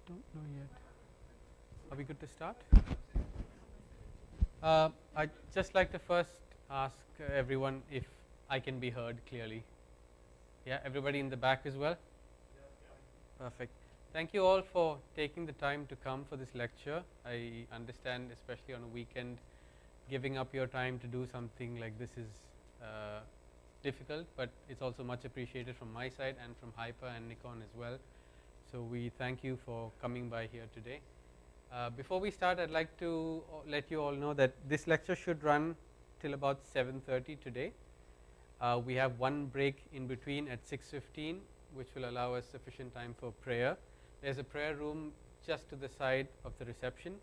Don't know yet. Are we good to start? I'd just like to first ask everyone if I can be heard clearly. Yeah, everybody in the back as well? Perfect. Thank you all for taking the time to come for this lecture. I understand, especially on a weekend, giving up your time to do something like this is difficult, but it's also much appreciated from my side and from Hyper and Nikon as well. So we thank you for coming by here today. Before we start, I'd like to let you all know that this lecture should run till about 7:30 today. We have one break in between at 6:15, which will allow us sufficient time for prayer. There's a prayer room just to the side of the reception.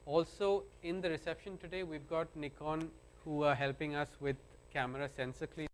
Also in the reception today, we've got Nikon who are helping us with camera sensor cleaning.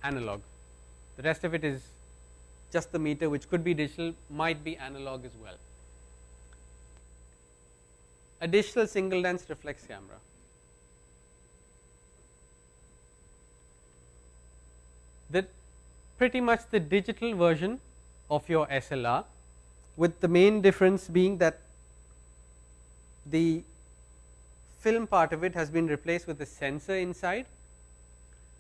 analog. The rest of it is just the meter, which could be digital, might be analog as well. A digital single lens reflex camera. Pretty much the digital version of your SLR, with the main difference being that the film part of it has been replaced with a sensor inside.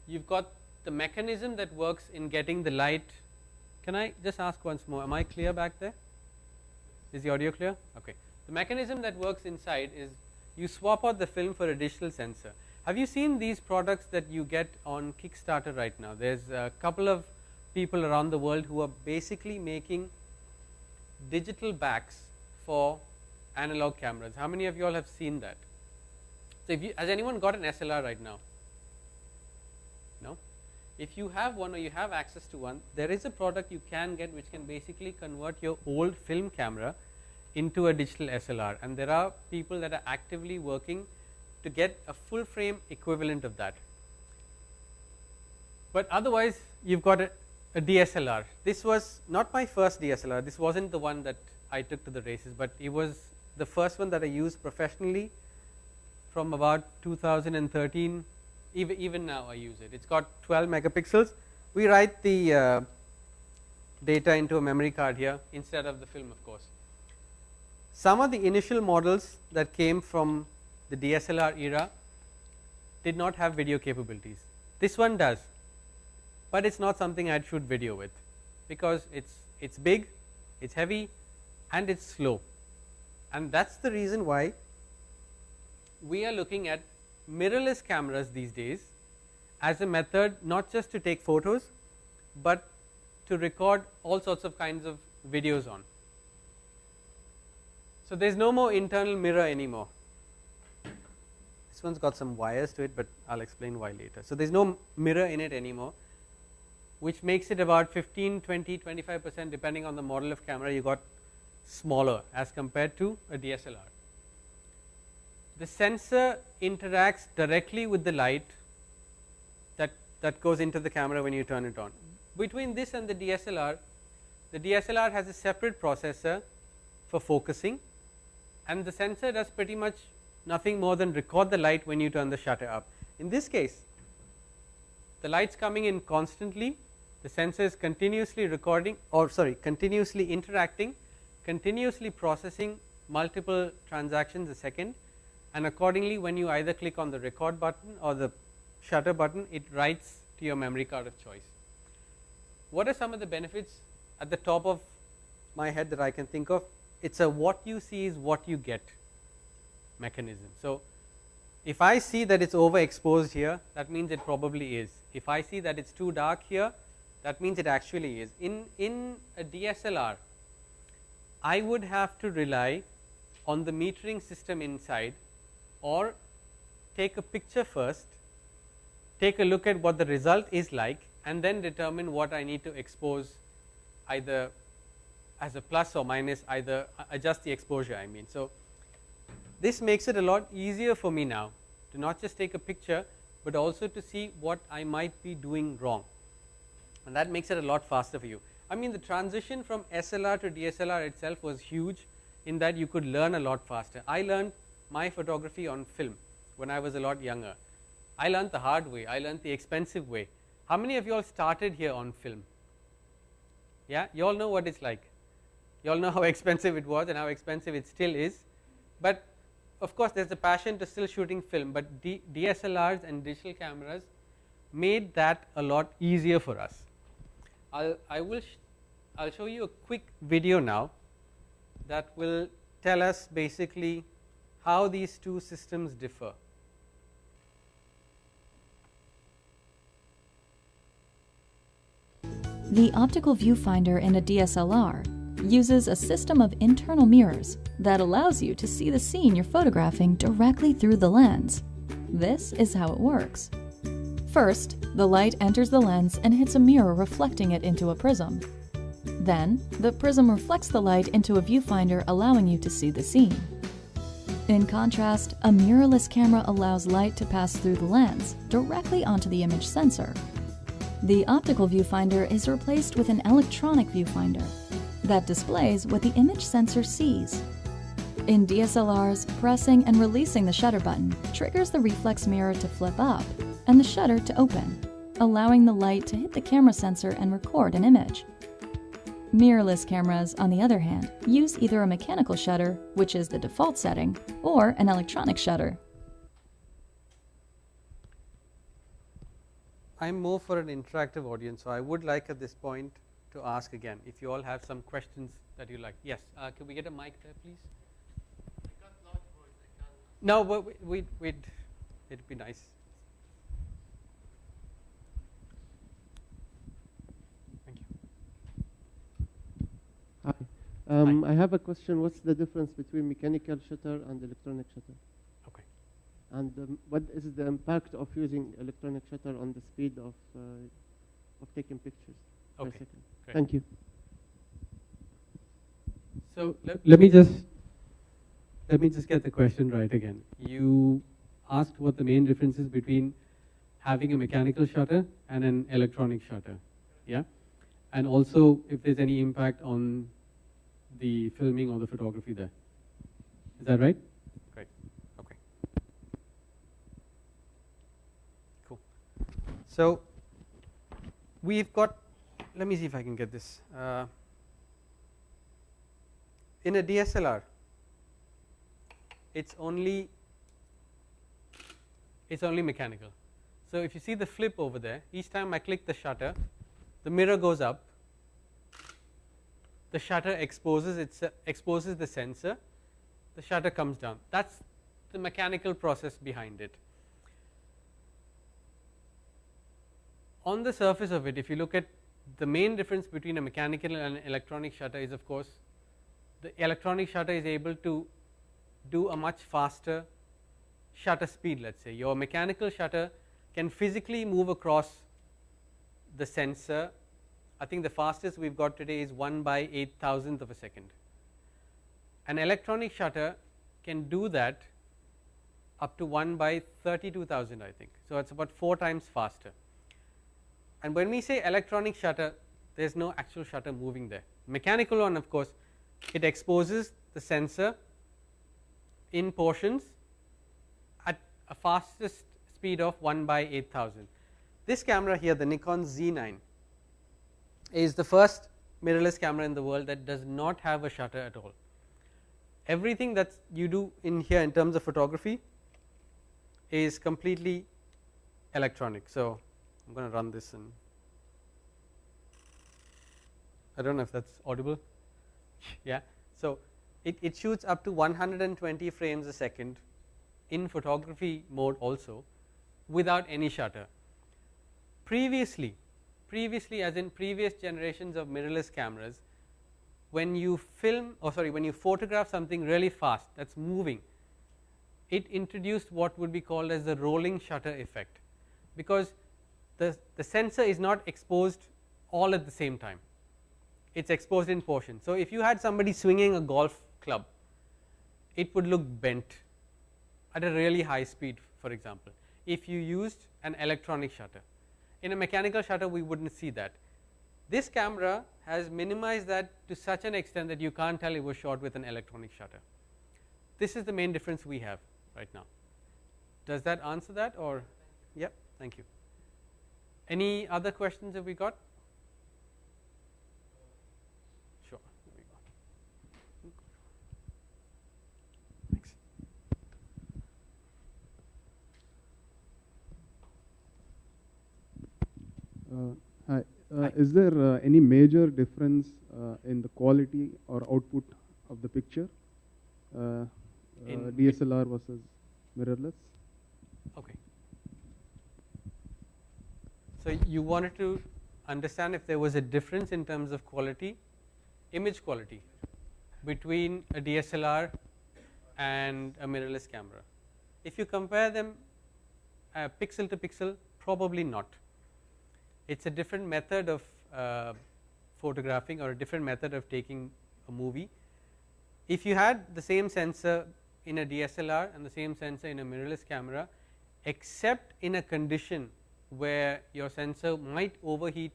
You've got the mechanism that works in getting the light. Can I just ask once more, am I clear back there? Is the audio clear? Okay. The mechanism that works inside is you swap out the film for a digital sensor. Have you seen these products that you get on Kickstarter right now? There's a couple of people around the world who are basically making digital backs for analog cameras. How many of you all have seen that? So, has anyone got an SLR right now? No? If you have one or you have access to one, there is a product you can get which can basically convert your old film camera into a digital SLR, and there are people that are actively working to get a full frame equivalent of that. But otherwise, you've got a DSLR. This was not my first DSLR. This wasn't the one that I took to the races, but it was the first one that I used professionally from about 2013. Even now I use it. It's got 12 megapixels. We write the data into a memory card here instead of the film, of course. Some of the initial models that came from the DSLR era did not have video capabilities. This one does, but it's not something I'd shoot video with, because it's big, it's heavy, and it's slow. And that's the reason why we are looking at mirrorless cameras these days as a method not just to take photos, but to record all sorts of kinds of videos on. So there's no more internal mirror anymore. This one's got some wires to it, but I'll explain why later. So there's no mirror in it anymore, which makes it about 15, 20, 25% depending on the model of camera you got smaller as compared to a DSLR. The sensor interacts directly with the light that goes into the camera when you turn it on. Between this and the DSLR has a separate processor for focusing, and the sensor does pretty much nothing more than record the light when you turn the shutter up. In this case, the light's coming in constantly, the sensor is continuously recording, or sorry, continuously interacting, continuously processing multiple transactions a second, and accordingly when you either click on the record button or the shutter button, it writes to your memory card of choice. What are some of the benefits at the top of my head that I can think of? It's a what you see is what you get mechanism. So if I see that it's overexposed here, that means it probably is. If I see that it's too dark here, that means it actually is. In a DSLR, I would have to rely on the metering system inside, or take a picture first, take a look at what the result is like, and then determine what I need to expose, either as a plus or minus, either adjust the exposure, I mean. So this makes it a lot easier for me now to not just take a picture, but also to see what I might be doing wrong, and that makes it a lot faster for you. I mean, the transition from SLR to DSLR itself was huge in that you could learn a lot faster. I learned my photography on film when I was a lot younger. I learned the hard way, I learned the expensive way. How many of you all started here on film? Yeah, you all know what it's like. You all know how expensive it was and how expensive it still is. But of course there's a passion to still shooting film, but DSLRs and digital cameras made that a lot easier for us. I'll show you a quick video now that will tell us basically how these two systems differ. The optical viewfinder in a DSLR uses a system of internal mirrors that allows you to see the scene you're photographing directly through the lens. This is how it works. First, the light enters the lens and hits a mirror reflecting it into a prism. Then, the prism reflects the light into a viewfinder, allowing you to see the scene. In contrast, a mirrorless camera allows light to pass through the lens directly onto the image sensor. The optical viewfinder is replaced with an electronic viewfinder that displays what the image sensor sees. In DSLRs, pressing and releasing the shutter button triggers the reflex mirror to flip up and the shutter to open, allowing the light to hit the camera sensor and record an image. Mirrorless cameras, on the other hand, use either a mechanical shutter, which is the default setting, or an electronic shutter. I'm more for an interactive audience, so I would like at this point to ask again if you all have some questions that you like. Yes, can we get a mic there, please? I got loud voice. I can't. No, but it'd be nice. Thank you. Hi. I have a question. What's the difference between mechanical shutter and electronic shutter? Okay. And what is the impact of using electronic shutter on the speed of taking pictures per Okay. second? Great. Thank you. So Let me just get the question right again. You asked what the main difference is between having a mechanical shutter and an electronic shutter, yeah? And also if there's any impact on the filming or the photography there. Is that right? great. Okay. Cool. So we've got. Let me see if I can get this. In a DSLR, it's only mechanical. So if you see the flip over there, each time I click the shutter, the mirror goes up, the shutter exposes the sensor, the shutter comes down. That's the mechanical process behind it. On the surface of it, if you look at the main difference between a mechanical and an electronic shutter is, of course, the electronic shutter is able to do a much faster shutter speed. Let's say your mechanical shutter can physically move across the sensor. I think the fastest we've got today is 1/8,000th of a second. An electronic shutter can do that up to 1/32,000, I think. So it's about 4 times faster. And when we say electronic shutter, there's no actual shutter moving there. Mechanical one, of course, it exposes the sensor in portions at a fastest speed of 1/8,000. This camera here, the Nikon Z9, is the first mirrorless camera in the world that does not have a shutter at all. Everything that you do in here in terms of photography is completely electronic. So I'm going to run this, and I don't know if that's audible. Yeah. So it shoots up to 120 frames a second in photography mode also, without any shutter. Previously, as in previous generations of mirrorless cameras, when you when you photograph something really fast that's moving, it introduced what would be called as the rolling shutter effect, because the sensor is not exposed all at the same time. It's exposed in portions. So if you had somebody swinging a golf club, it would look bent at a really high speed, for example, if you used an electronic shutter. In a mechanical shutter, we wouldn't see that. This camera has minimized that to such an extent that you can't tell it was shot with an electronic shutter. This is the main difference we have right now. Does that answer that, or? Yep, thank you. Any other questions have we got? Sure, there we go. Thanks. Hi. Hi. Is there any major difference in the quality or output of the picture, In DSLR versus mirrorless? Okay. So you wanted to understand if there was a difference in terms of quality, image quality, between a DSLR and a mirrorless camera. If you compare them pixel to pixel, probably not. It's a different method of photographing, or a different method of taking a movie. If you had the same sensor in a DSLR and the same sensor in a mirrorless camera, except in a condition where your sensor might overheat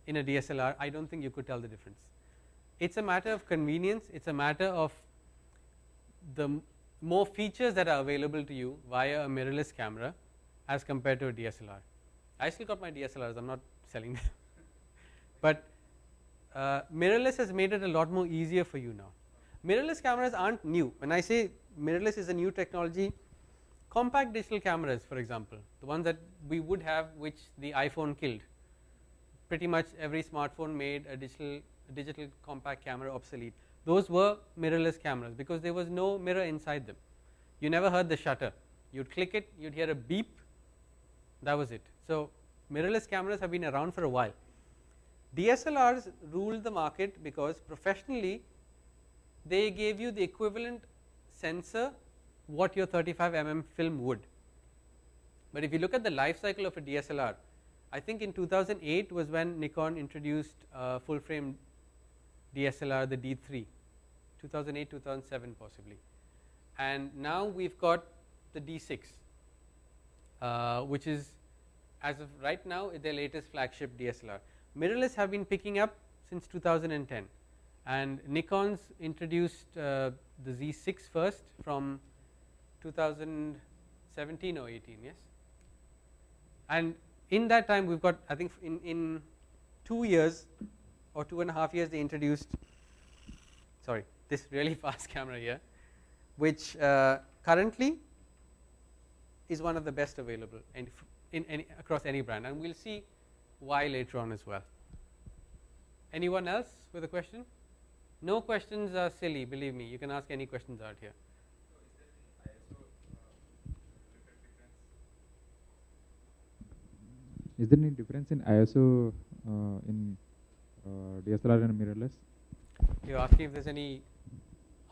in a DSLR, I don't think you could tell the difference. It's a matter of convenience, it's a matter of the more features that are available to you via a mirrorless camera as compared to a DSLR. I still got my DSLRs, I'm not selling them. But mirrorless has made it a lot more easier for you now. Mirrorless cameras aren't new. When I say mirrorless is a new technology, compact digital cameras, for example, the ones that we would have which the iPhone killed, pretty much every smartphone made a digital compact camera obsolete. Those were mirrorless cameras because there was no mirror inside them. You never heard the shutter. You'd click it, you'd hear a beep, that was it. So mirrorless cameras have been around for a while. DSLRs ruled the market because professionally they gave you the equivalent sensor what your 35mm film would. But if you look at the life cycle of a DSLR, I think in 2008 was when Nikon introduced full frame DSLR, the D3, 2008, 2007 possibly. And now we've got the D6, which is as of right now their latest flagship DSLR. Mirrorless have been picking up since 2010, and Nikon's introduced the Z6 first from 2017 or 18, yes. And in that time we've got, I think in 2 years or 2.5 years they introduced, sorry, this really fast camera here, which currently is one of the best available across any brand, and we'll see why later on as well. Anyone else with a question? No questions are silly, believe me, you can ask any questions out here. Is there any difference in ISO in DSLR and mirrorless? You're asking if there's any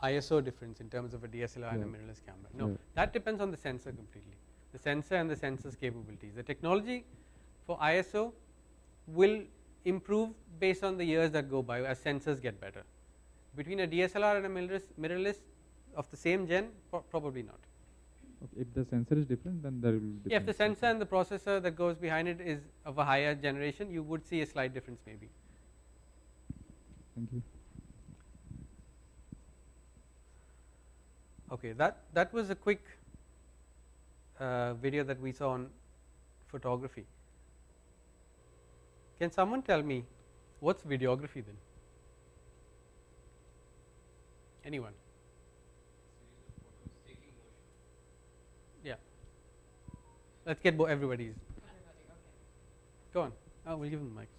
ISO difference in terms of a DSLR and a mirrorless camera. No, that depends on the sensor completely. The sensor and the sensor's capabilities. The technology for ISO will improve based on the years that go by as sensors get better. Between a DSLR and a mirrorless of the same gen, probably not. Okay, if the sensor is different, then there will be difference. Yeah, if the sensor and the processor that goes behind it is of a higher generation, you would see a slight difference maybe. Thank you. Okay, that was a quick video that we saw on photography. Can someone tell me what's videography then? Anyone? Yeah. Let's get everybody's. Go on. Oh, we'll give them the mics.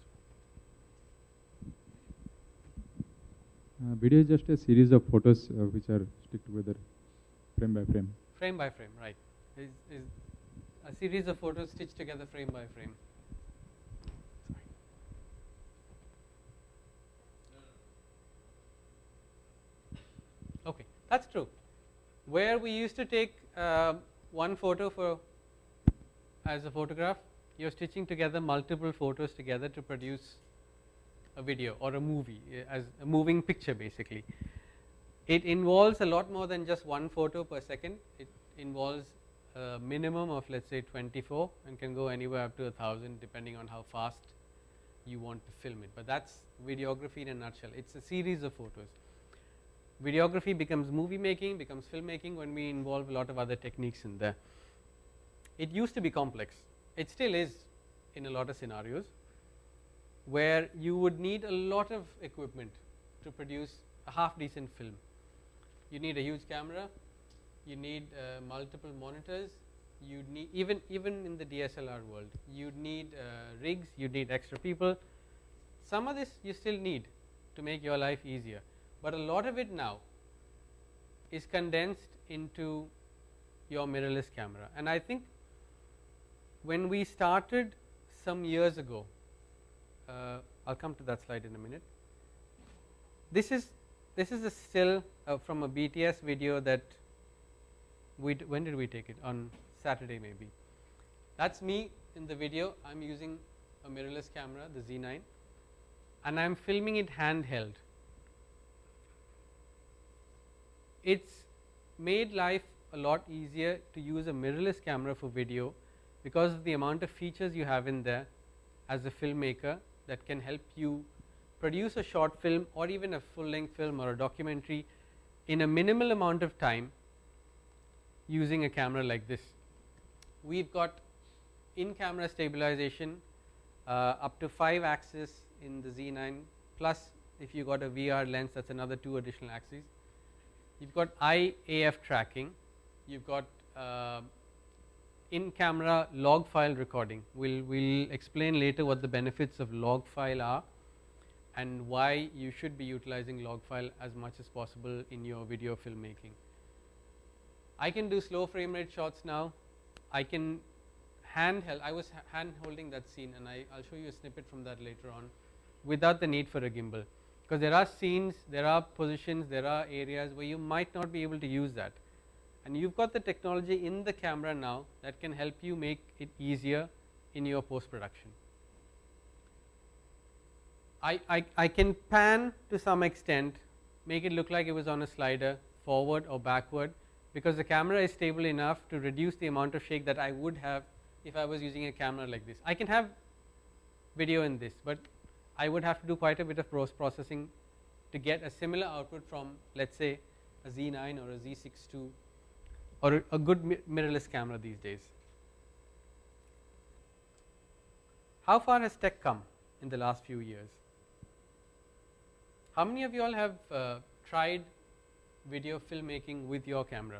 Video is just a series of photos which are stick together frame by frame. Frame by frame, right. Is a series of photos stitched together frame by frame. Okay, that's true. Where we used to take one photo as a photograph, you're stitching together multiple photos together to produce a video or a movie, as a moving picture basically. It involves a lot more than just one photo per second. It involves a minimum of, let's say, 24 and can go anywhere up to 1,000 depending on how fast you want to film it. But that's videography in a nutshell. It's a series of photos. Videography becomes movie making, becomes filmmaking when we involve a lot of other techniques in there. It used to be complex. It still is in a lot of scenarios where you would need a lot of equipment to produce a half decent film. You need a huge camera, you need multiple monitors, you need even in the DSLR world, you need rigs, you need extra people. Some of this you still need to make your life easier, but a lot of it now is condensed into your mirrorless camera. And I think when we started some years ago, I'll come to that slide in a minute. This is a still from a BTS video that when did we take it? On Saturday maybe. That's me in the video. I'm using a mirrorless camera, the Z9, and I'm filming it handheld. It's made life a lot easier to use a mirrorless camera for video because of the amount of features you have in there as a filmmaker that can help you produce a short film or even a full length film or a documentary in a minimal amount of time using a camera like this. We've got in camera stabilization up to 5 axes in the Z9, plus if you got a VR lens, that's another 2 additional axes. You've got IAF tracking, you've got in camera log file recording. We'll explain later what the benefits of log file are and why you should be utilizing log file as much as possible in your video filmmaking. I can do slow frame rate shots now. I can handheld. I was hand holding that scene, and I'll show you a snippet from that later on, without the need for a gimbal, because there are scenes, there are positions, there are areas where you might not be able to use that, and you've got the technology in the camera now that can help you make it easier in your post production. I can pan to some extent, make it look like it was on a slider forward or backward, because the camera is stable enough to reduce the amount of shake that I would have if I was using a camera like this. I can have video in this, but I would have to do quite a bit of post processing to get a similar output from, let's say, a Z9 or a Z6 II or a good mirrorless camera these days. How far has tech come in the last few years? How many of you all have tried video filmmaking with your camera?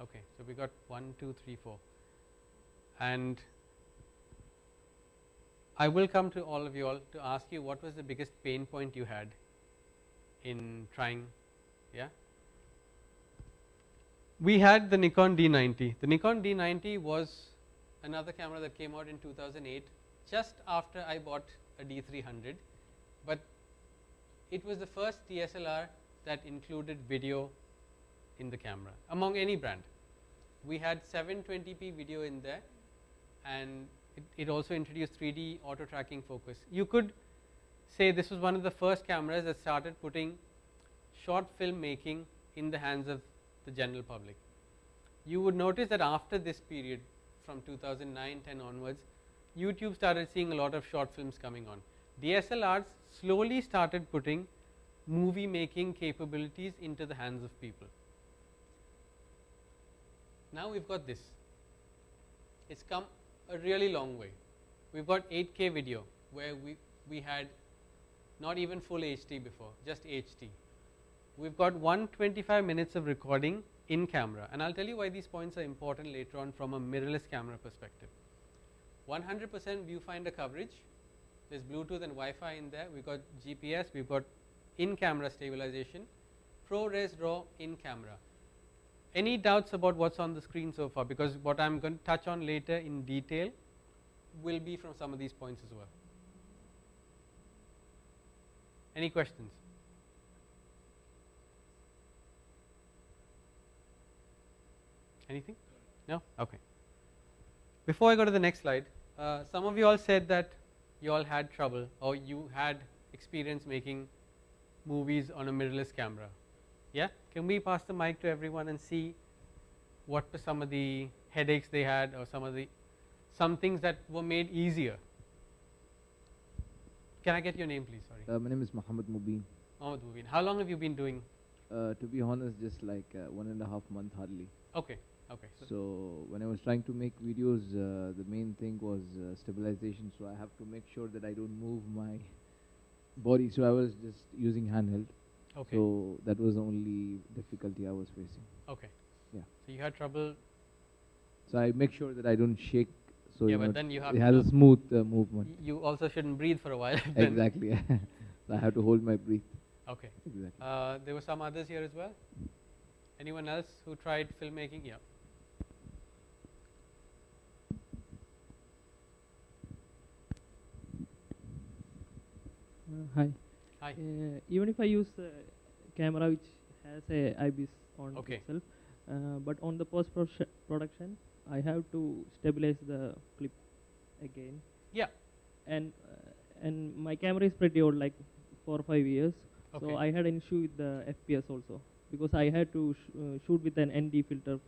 Okay, so we got 1, 2, 3, 4, and I will come to all of you all to ask you what was the biggest pain point you had in trying. Yeah, we had the Nikon D90. The Nikon D90 was another camera that came out in 2008, just after I bought a D300, but it was the first DSLR that included video in the camera among any brand. We had 720p video in there, and it also introduced 3D auto tracking focus. You could say this was one of the first cameras that started putting short film making in the hands of the general public. You would notice that after this period, from 2009-10 onwards, YouTube started seeing a lot of short films coming on. DSLRs slowly started putting movie making capabilities into the hands of people. Now we've got this. It's come a really long way. We've got 8K video where we had not even full HD before, just HD. We've got 125 minutes of recording in camera, and I'll tell you why these points are important later on from a mirrorless camera perspective. 100% viewfinder coverage. There's Bluetooth and Wi-Fi in there. We've got GPS. We've got in-camera stabilization, ProRes RAW in camera. Any doubts about what's on the screen so far? Because what I'm going to touch on later in detail will be from some of these points as well. Any questions? Anything? No? Okay. Before I go to the next slide, some of you all said that you all had trouble or you had experience making movies on a mirrorless camera. Yeah? Can we pass the mic to everyone and see what were some of the headaches they had, or some things that were made easier? Can I get your name, please? Sorry. My name is Muhammad Mubin. Mohammed Mubin. How long have you been doing? To be honest, just like 1.5 months hardly. Okay. Okay. So when I was trying to make videos, the main thing was stabilization. So I have to make sure that I don't move my body. So I was just using handheld. Okay. So that was the only difficulty I was facing. Okay. Yeah. So you had trouble. So I make sure that I don't shake. So Yeah, but then you have it has a smooth movement. You also shouldn't breathe for a while. Exactly. So I have to hold my breath. Okay. Exactly. There were some others here as well. Anyone else who tried filmmaking? Yeah. Hi. Hi. Even if I use a camera which has a IBIS on Okay. itself, but on the post production, I have to stabilize the clip again. Yeah. And my camera is pretty old, like 4 or 5 years. Okay. So I had an issue with the FPS also, because I had to shoot with an ND filter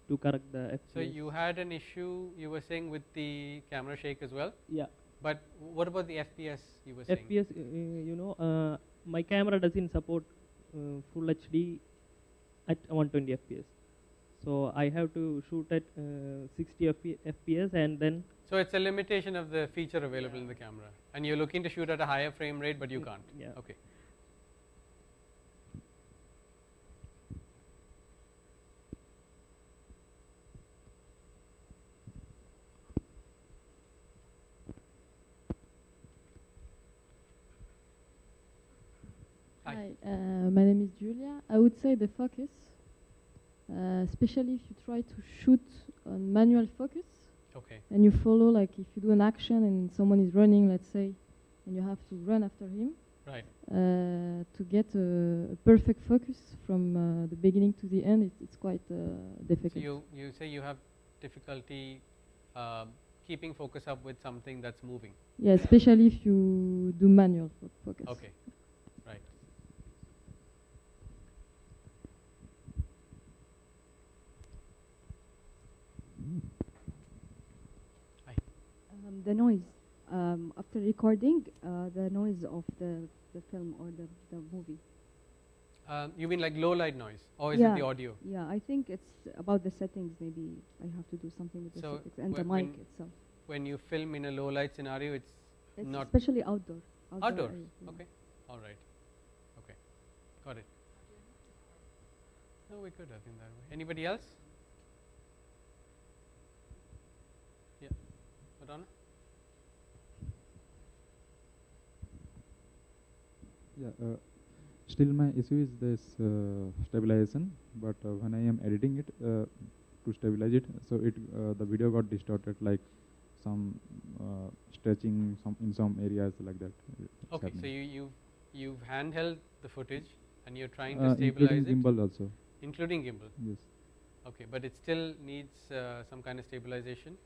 to correct the FPS. So you had an issue, you were saying, with the camera shake as well? Yeah. But what about the FPS you were saying? FPS, my camera doesn't support full HD at 120 FPS. So I have to shoot at 60 FPS and then. So it's a limitation of the feature available in the camera, and you're looking to shoot at a higher frame rate, but you can't. Yeah. Okay. Hi, my name is Julia. I would say the focus, especially if you try to shoot on manual focus, Okay. and you follow, like if you do an action and someone is running, let's say, and you have to run after him, Right. to get a perfect focus from the beginning to the end, it's quite So difficult. you say you have difficulty keeping focus up with something that's moving. Yeah, especially if you do manual focus. Okay. Right. Hi. The noise after recording, the noise of the film or the movie. You mean like low light noise, or is yeah, it the audio? Yeah, I think it's about the settings. Maybe I have to do something with the So settings and the when- mic itself. When you film in a low light scenario, it's not especially outdoor. outdoors. area, yeah. Okay. All right. Okay. Got it. No, we could have been that way. Anybody else? Yeah. Madonna? Yeah, still my issue is this stabilization, but when I am editing it to stabilize it, so it the video got distorted, like some stretching in some areas like that. It's Okay, so happening. you've handheld the footage and you're trying to stabilize including it, gimbal also. including gimbal. Yes. Okay, but it still needs some kind of stabilization,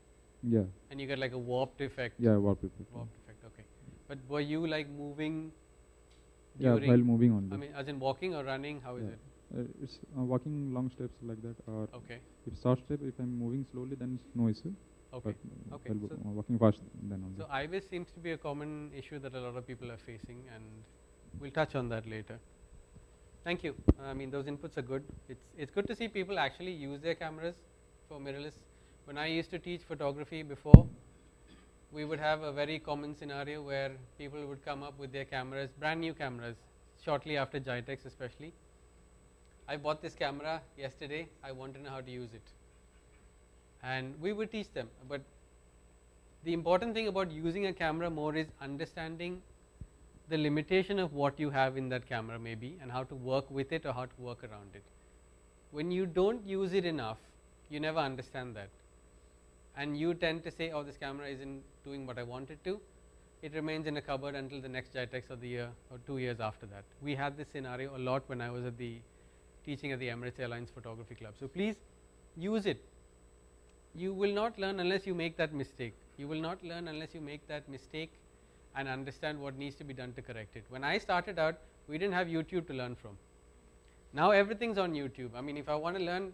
Yeah. and you get like a warped effect. Yeah. Wallpaper. Warped effect. Okay, but were you like moving? Yeah, during- while moving only. I mean, as in walking or running? How is Yeah. it? It's walking long steps like that, or Okay. if short step, if I'm moving slowly, then it's no issue. Okay. But Okay, while so- walking fast, then only. So IBIS seems to be a common issue that a lot of people are facing, and we'll touch on that later. Thank you. I mean, those inputs are good. It's good to see people actually use their cameras for mirrorless. When I used to teach photography before, we would have a very common scenario where people would come up with their cameras, brand new cameras, shortly after Jitex especially. I bought this camera yesterday. I want to know how to use it. And we would teach them, but the important thing about using a camera more is understanding the limitation of what you have in that camera maybe, and how to work with it or how to work around it. When you don't use it enough, you never understand that, and you tend to say, oh, this camera isn't doing what I want it to. It remains in a cupboard until the next Jitex of the year or 2 years after that. We had this scenario a lot when I was at the teaching at the Emirates Airlines Photography Club. So please use it. You will not learn unless you make that mistake. You will not learn unless you make that mistake and understand what needs to be done to correct it. When I started out, we didn't have YouTube to learn from. Now everything's on YouTube. I mean, if I want to learn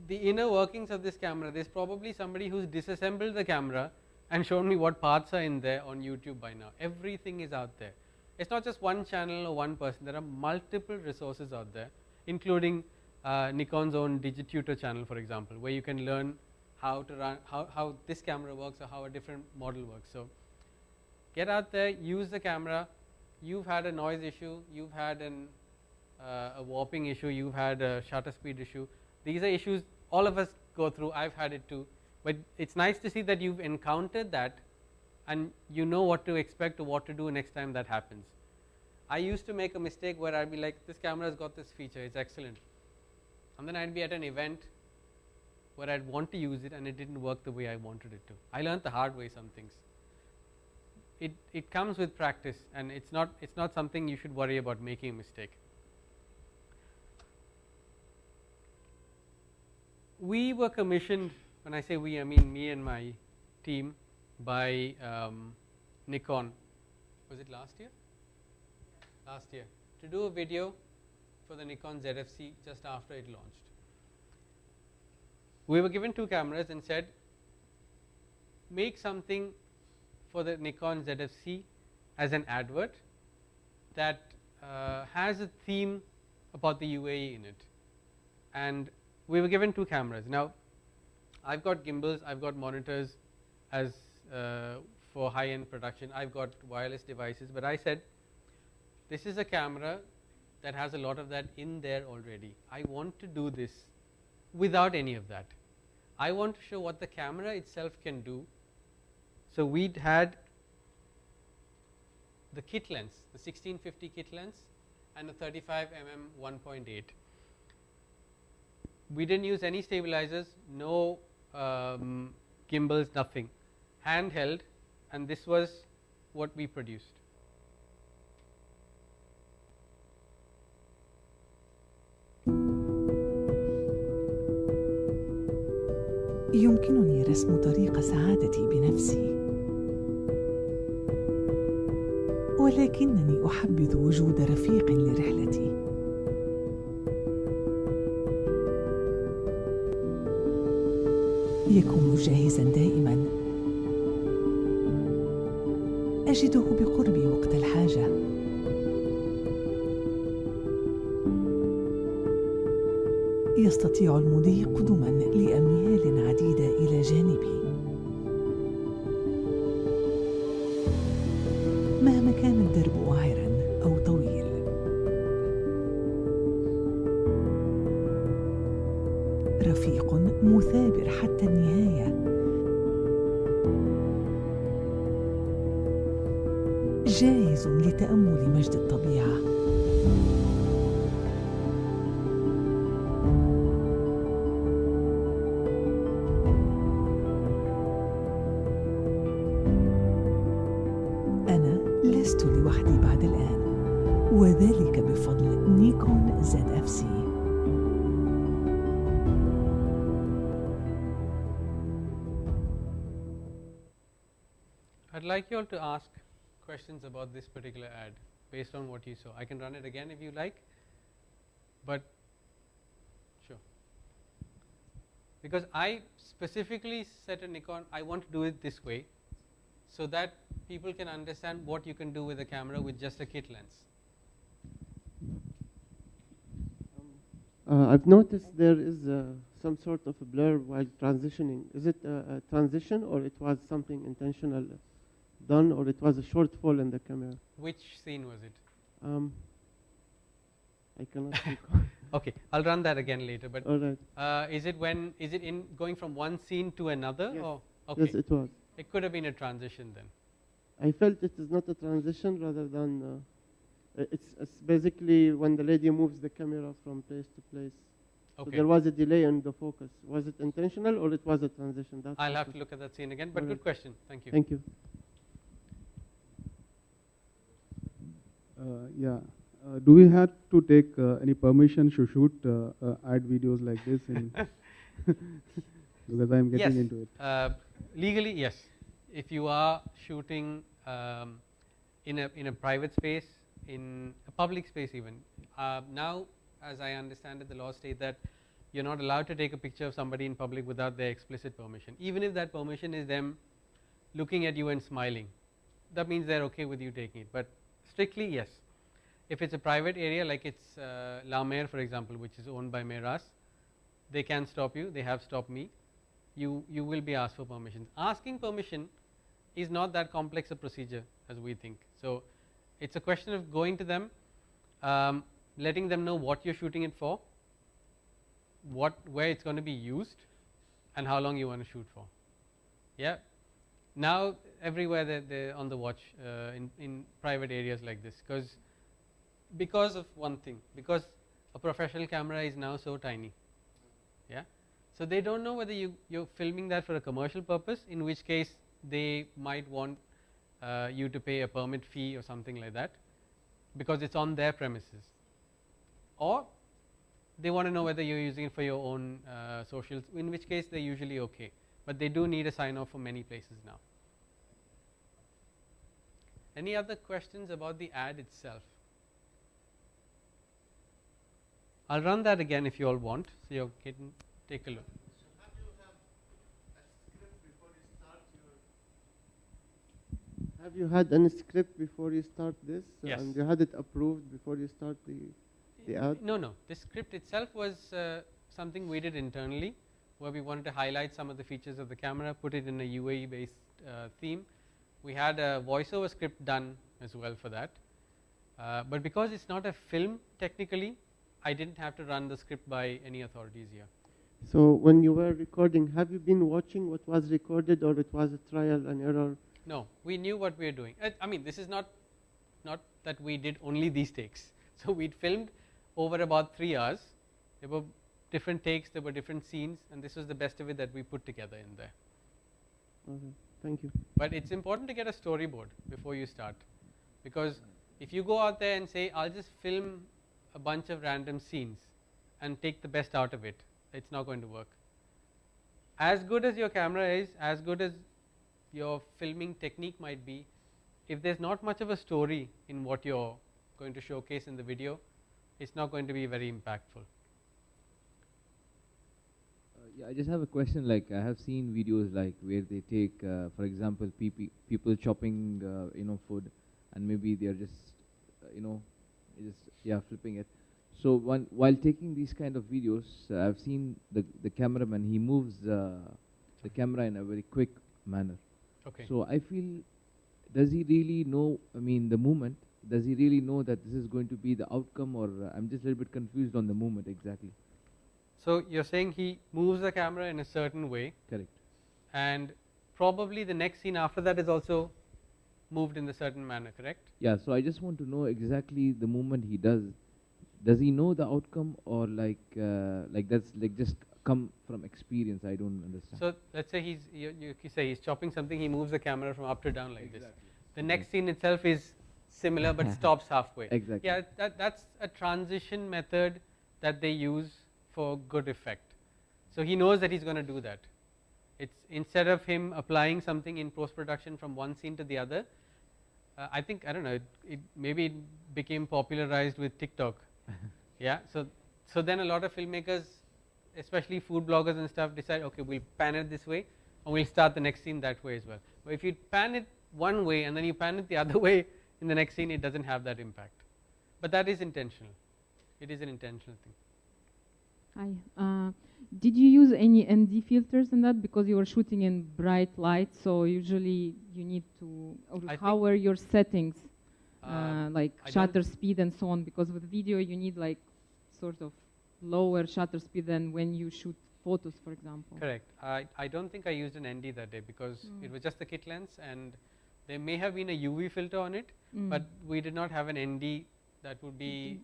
the inner workings of this camera, there's probably somebody who's disassembled the camera and shown me what parts are in there on YouTube by now. Everything is out there. It's not just one channel or one person. There are multiple resources out there, including Nikon's own DigiTutor channel, for example, where you can learn how to run, how this camera works or how a different model works. So get out there, use the camera. You've had a noise issue, you've had a warping issue, you've had a shutter speed issue. These are issues all of us go through. I've had it too. But it's nice to see that you've encountered that and you know what to expect or what to do next time that happens. I used to make a mistake where I'd be like, this camera has got this feature, it's excellent. And then I'd be at an event where I'd want to use it and it didn't work the way I wanted it to. I learned the hard way some things. It comes with practice, and it's not something you should worry about making a mistake. We were commissioned, when I say we, I mean me and my team, by Nikon. Was it last year? Last year, to do a video for the Nikon ZFC just after it launched. we were given 2 cameras and said, make something for the Nikon ZFC as an advert that has a theme about the UAE in it. And we were given 2 cameras. Now, I've got gimbals, I've got monitors as for high-end production, I've got wireless devices, but I said, this is a camera that has a lot of that in there already. I want to do this without any of that. I want to show what the camera itself can do. So we'd had the kit lens, the 1650 kit lens, and a 35mm 1.8. We didn't use any stabilizers, no gimbals, nothing. Handheld, and this was what we produced. يمكنني رسم طريق سعادتي بنفسي، ولكنني أحبذ وجود رفيق لرحلتي. يكون جاهزا دائما، أجده بقربي وقت الحاجة. يستطيع المضي قدما لأميال عديدة إلى جانبي، مهما كان الدرب وعرا أو طويل. رفيق مثابر حتى النهاية، جاهز لتأمل مجد الطبيعة. لست لوحدي بعد الآن، وذلك بفضل نيكون ZFC. I'd like you all to ask questions about this particular ad based on what you saw. I can run it again if you like, but sure. Because I specifically said to Nikon, I want to do it this way, so that people can understand what you can do with a camera with just a kit lens. I've noticed there is some sort of a blur while transitioning. Is it a transition, or it was something intentional done, or it was a shortfall in the camera? Which scene was it? I cannot recall. Okay, I'll run that again later. But all right. Is it in going from one scene to another? Yes. Or okay. Yes, it was. It could have been a transition then. I felt it is not a transition, rather than it's basically when the lady moves the camera from place to place. Okay. So there was a delay in the focus. Was it intentional, or it was a transition? That's I'll have to look at that scene again, but good question. Thank you. Thank you. Yeah. Do we have to take any permission to shoot ad videos like this? Because I'm getting into it. Legally, yes. If you are shooting in a private space, in a public space even, now as I understand it, the laws state that you're not allowed to take a picture of somebody in public without their explicit permission, even if that permission is them looking at you and smiling. That means they're okay with you taking it, but strictly yes. If it's a private area, like it's La Mer, for example, which is owned by Meras, they can stop you. They have stopped me. You will be asked for permission. Asking permission is not that complex a procedure as we think. So it's a question of going to them, letting them know what you're shooting it for, where it's going to be used, and how long you want to shoot for. Yeah. Now everywhere they're on the watch in private areas like this, because of one thing, because a professional camera is now so tiny. Yeah. So they don't know whether you're filming that for a commercial purpose, in which case they might want you to pay a permit fee or something like that, because it's on their premises, or they want to know whether you're using it for your own socials, in which case they're usually okay, but they do need a sign off for many places now. Any other questions about the ad itself? I'll run that again if you all want, so you can take a look. Have you had any script before you start this? Yes. And you had it approved before you start the ad? No, no. The script itself was something we did internally, where we wanted to highlight some of the features of the camera, put it in a UAE-based theme. We had a voiceover script done as well for that. But because it's not a film technically, I didn't have to run the script by any authorities here. So when you were recording, have you been watching what was recorded, or it was a trial and error? No, we knew what we were doing. I mean, this is not that we did only these takes. So we'd filmed over about 3 hours. There were different takes, there were different scenes, and this was the best of it that we put together in there. Okay, thank you. But it's important to get a storyboard before you start, because if you go out there and say, I'll just film a bunch of random scenes and take the best out of it, it's not going to work. As good as your camera is, as good as your filming technique might be, if there's not much of a story in what you're going to showcase in the video, it's not going to be very impactful. Yeah, I just have a question. Like, I have seen videos like where they take, for example, people chopping, food, and maybe they're just, flipping it. So while taking these kind of videos, I've seen the cameraman. He moves the camera in a very quick manner. Okay. So I feel, does he really know? I mean, the movement. Does he really know that this is going to be the outcome, or I'm just a little bit confused on the movement exactly. So you're saying he moves the camera in a certain way. Correct. And probably the next scene after that is also moved in a certain manner, correct? Yeah. So I just want to know exactly the movement he does. Does he know the outcome, or like that's like just come from experience? I don't understand. So let's say you say he's chopping something, he moves the camera from up to down like this. The next scene itself is similar but stops halfway. Exactly. Yeah, that's a transition method that they use for good effect. So he knows that he's going to do that. It's instead of him applying something in post-production from one scene to the other. I don't know. Maybe it became popularized with TikTok. Yeah. So then a lot of filmmakers, especially food bloggers and stuff, decide, okay, we'll pan it this way, and we'll start the next scene that way as well. But if you pan it one way and then you pan it the other way in the next scene, it doesn't have that impact. But that is intentional. It is an intentional thing. Hi. Did you use any ND filters in that, because you were shooting in bright light? So usually you need to. How were your settings, like shutter speed and so on? Because with video you need like sort of lower shutter speed than when you shoot photos, for example. Correct. I don't think I used an ND that day, because it was just the kit lens, and there may have been a UV filter on it, but we did not have an ND that would be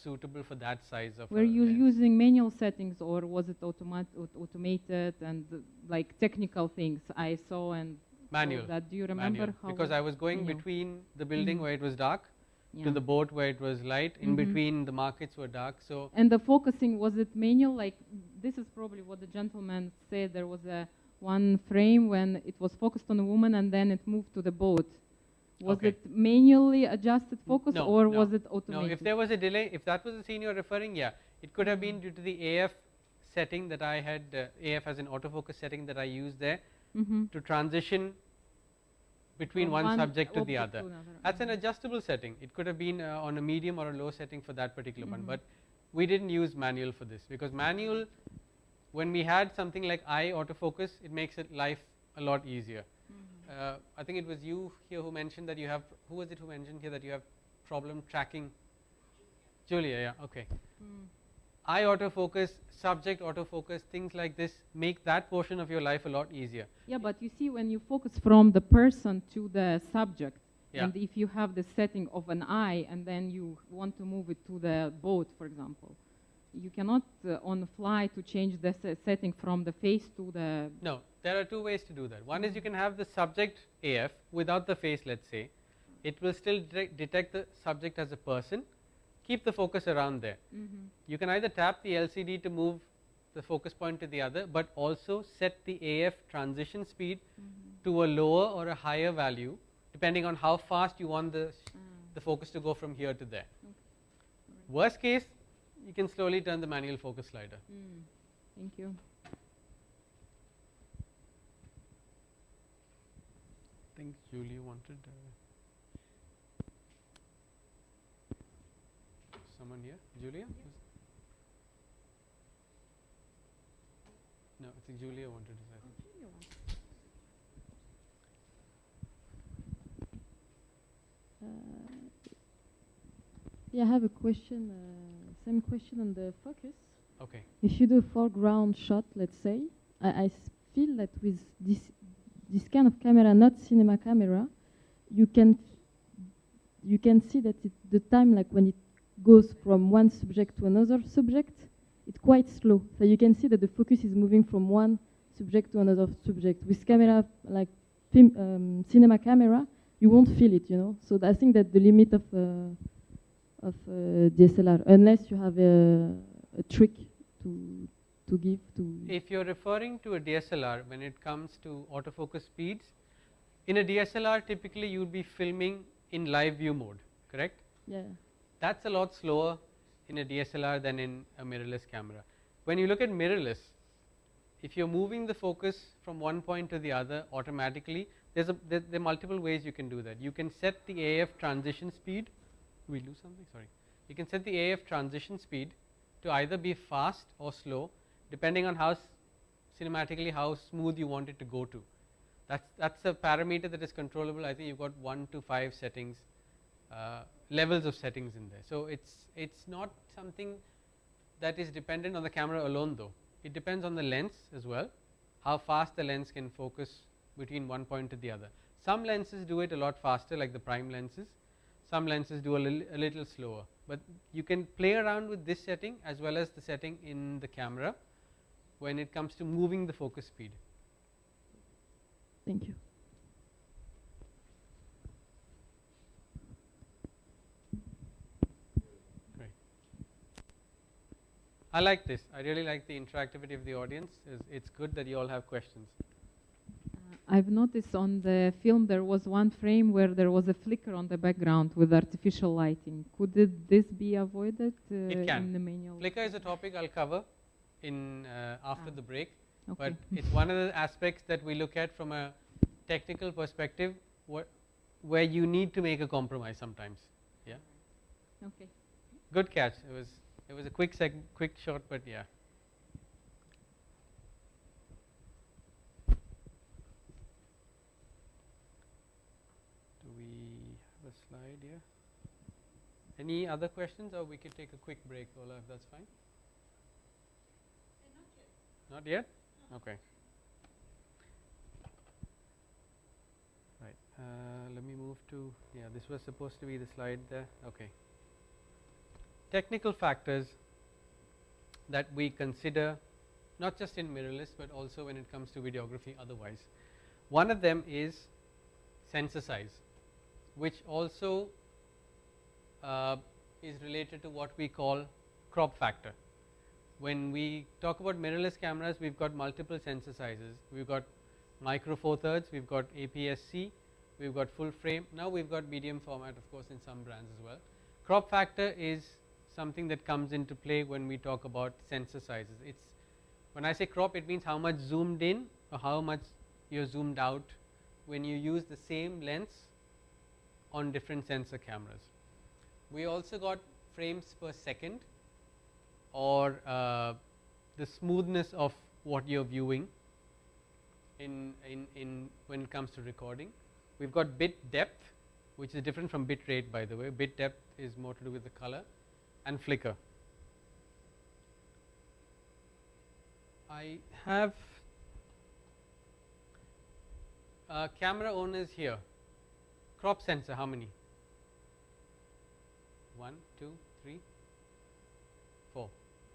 suitable for that size of. Were you using manual settings, or was it automated and like technical things I saw and manual? That do you remember manual. how? Because I was going between the building where it was dark to the boat where it was light. In between the markets were dark. So. And the focusing, was it manual? Like this is probably what the gentleman said. There was a one frame when it was focused on a woman and then it moved to the boat. Was it manually adjusted focus, or was it automated? No, if there was a delay, if that was the scene you're referring, yeah, it could have been due to the AF setting that I had, AF as an autofocus setting that I used there to transition between one subject to the other. That's an adjustable setting. It could have been on a medium or a low setting for that particular one, but we didn't use manual for this, because manual, when we had something like eye autofocus, it makes life a lot easier. I think it was you here who mentioned that you have, who was it who mentioned here that you have problem tracking? Julia, yeah, okay. Eye autofocus, subject autofocus, things like this make that portion of your life a lot easier. Yeah, but you see, when you focus from the person to the subject, and if you have the setting of an eye and then you want to move it to the boat, for example, you cannot on the fly to change the setting from the face to the. No, there are two ways to do that. One is you can have the subject AF without the face, let's say. It will still detect the subject as a person, keep the focus around there. You can either tap the LCD to move the focus point to the other, but also set the AF transition speed to a lower or a higher value, depending on how fast you want the focus to go from here to there. Worst case, you can slowly turn the manual focus slider. Thank you. think Julia wanted someone here. Julia? No, I think Julia wanted to say. Yeah, I have a question, same question on the focus. Okay. If you do a foreground shot, let's say, I feel that with this kind of camera, not cinema camera, you can see that the time, like when it goes from one subject to another subject, it's quite slow. So you can see that the focus is moving from one subject to another subject. With camera, like cinema camera, you won't feel it, you know. So I think that the limit of DSLR, unless you have a trick to give to. If you're referring to a DSLR, when it comes to autofocus speeds, in a DSLR typically you would be filming in live view mode, correct? Yeah. That's a lot slower in a DSLR than in a mirrorless camera. When you look at mirrorless, if you're moving the focus from one point to the other automatically, there are multiple ways you can do that. You can set the AF transition speed. We lose something? Sorry. You can set the AF transition speed to either be fast or slow, depending on how cinematically how smooth you want it to go to. That's a parameter that is controllable. I think you've got 1 to 5 settings, levels of settings in there. So it's not something that is dependent on the camera alone, though. It depends on the lens as well, how fast the lens can focus between one point to the other. Some lenses do it a lot faster, like the prime lenses. Some lenses do a little slower, but you can play around with this setting as well as the setting in the camera when it comes to moving the focus speed. Thank you. Great. I like this. I really like the interactivity of the audience. It's good that you all have questions. I've noticed on the film there was one frame where there was a flicker on the background with artificial lighting. Could this be avoided It can. in the manual? Flicker is a topic I'll cover in after the break, Okay. but it's one of the aspects that we look at from a technical perspective where you need to make a compromise sometimes. Yeah. Okay. Good catch. It was a quick shot, but yeah. Do we have a slide here? Any other questions, or we could take a quick break, Ola, if that's fine? Not yet? Okay. Right. Let me move to, yeah, this was supposed to be the slide there. Okay. Technical factors that we consider, not just in mirrorless, but also when it comes to videography otherwise. One of them is sensor size, which also is related to what we call crop factor. When we talk about mirrorless cameras, we've got multiple sensor sizes. We've got micro four thirds, we've got APS-C, we've got full frame. Now we've got medium format, of course, in some brands as well. Crop factor is something that comes into play when we talk about sensor sizes. It's, when I say crop, it means how much zoomed in or how much you're zoomed out when you use the same lens on different sensor cameras. We also got frames per second, or the smoothness of what you're viewing in when it comes to recording. We've got bit depth, which is different from bit rate, by the way. Bit depth is more to do with the color, and flicker. I have camera owners here. Crop sensor, how many? 1, 2, 3, 4,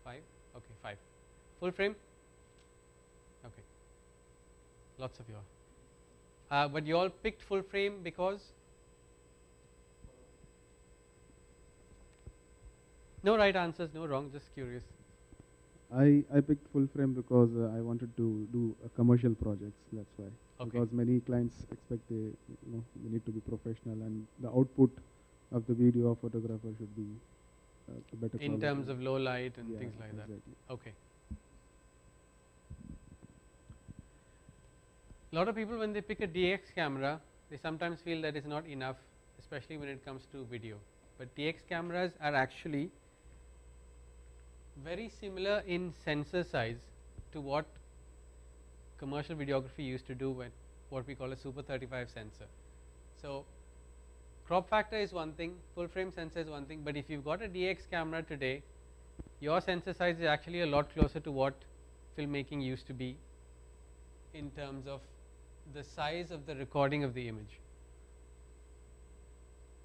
5. Okay, 5. Full frame? Okay. Lots of you all. But you all picked full frame because? No right answers, no wrong, just curious. I picked full frame because I wanted to do commercial projects, that's why. Okay. Because many clients expect they need to be professional, and the output of the video or photographer should be better in quality. Terms of low light and Yeah, things like exactly. that. Okay. A lot of people, when they pick a DX camera, they sometimes feel that is not enough, especially when it comes to video. But DX cameras are actually very similar in sensor size to what commercial videography used to do with what we call a Super 35 sensor. So crop factor is one thing, full frame sensor is one thing, but if you've got a DX camera today, your sensor size is actually a lot closer to what filmmaking used to be in terms of the size of the recording of the image.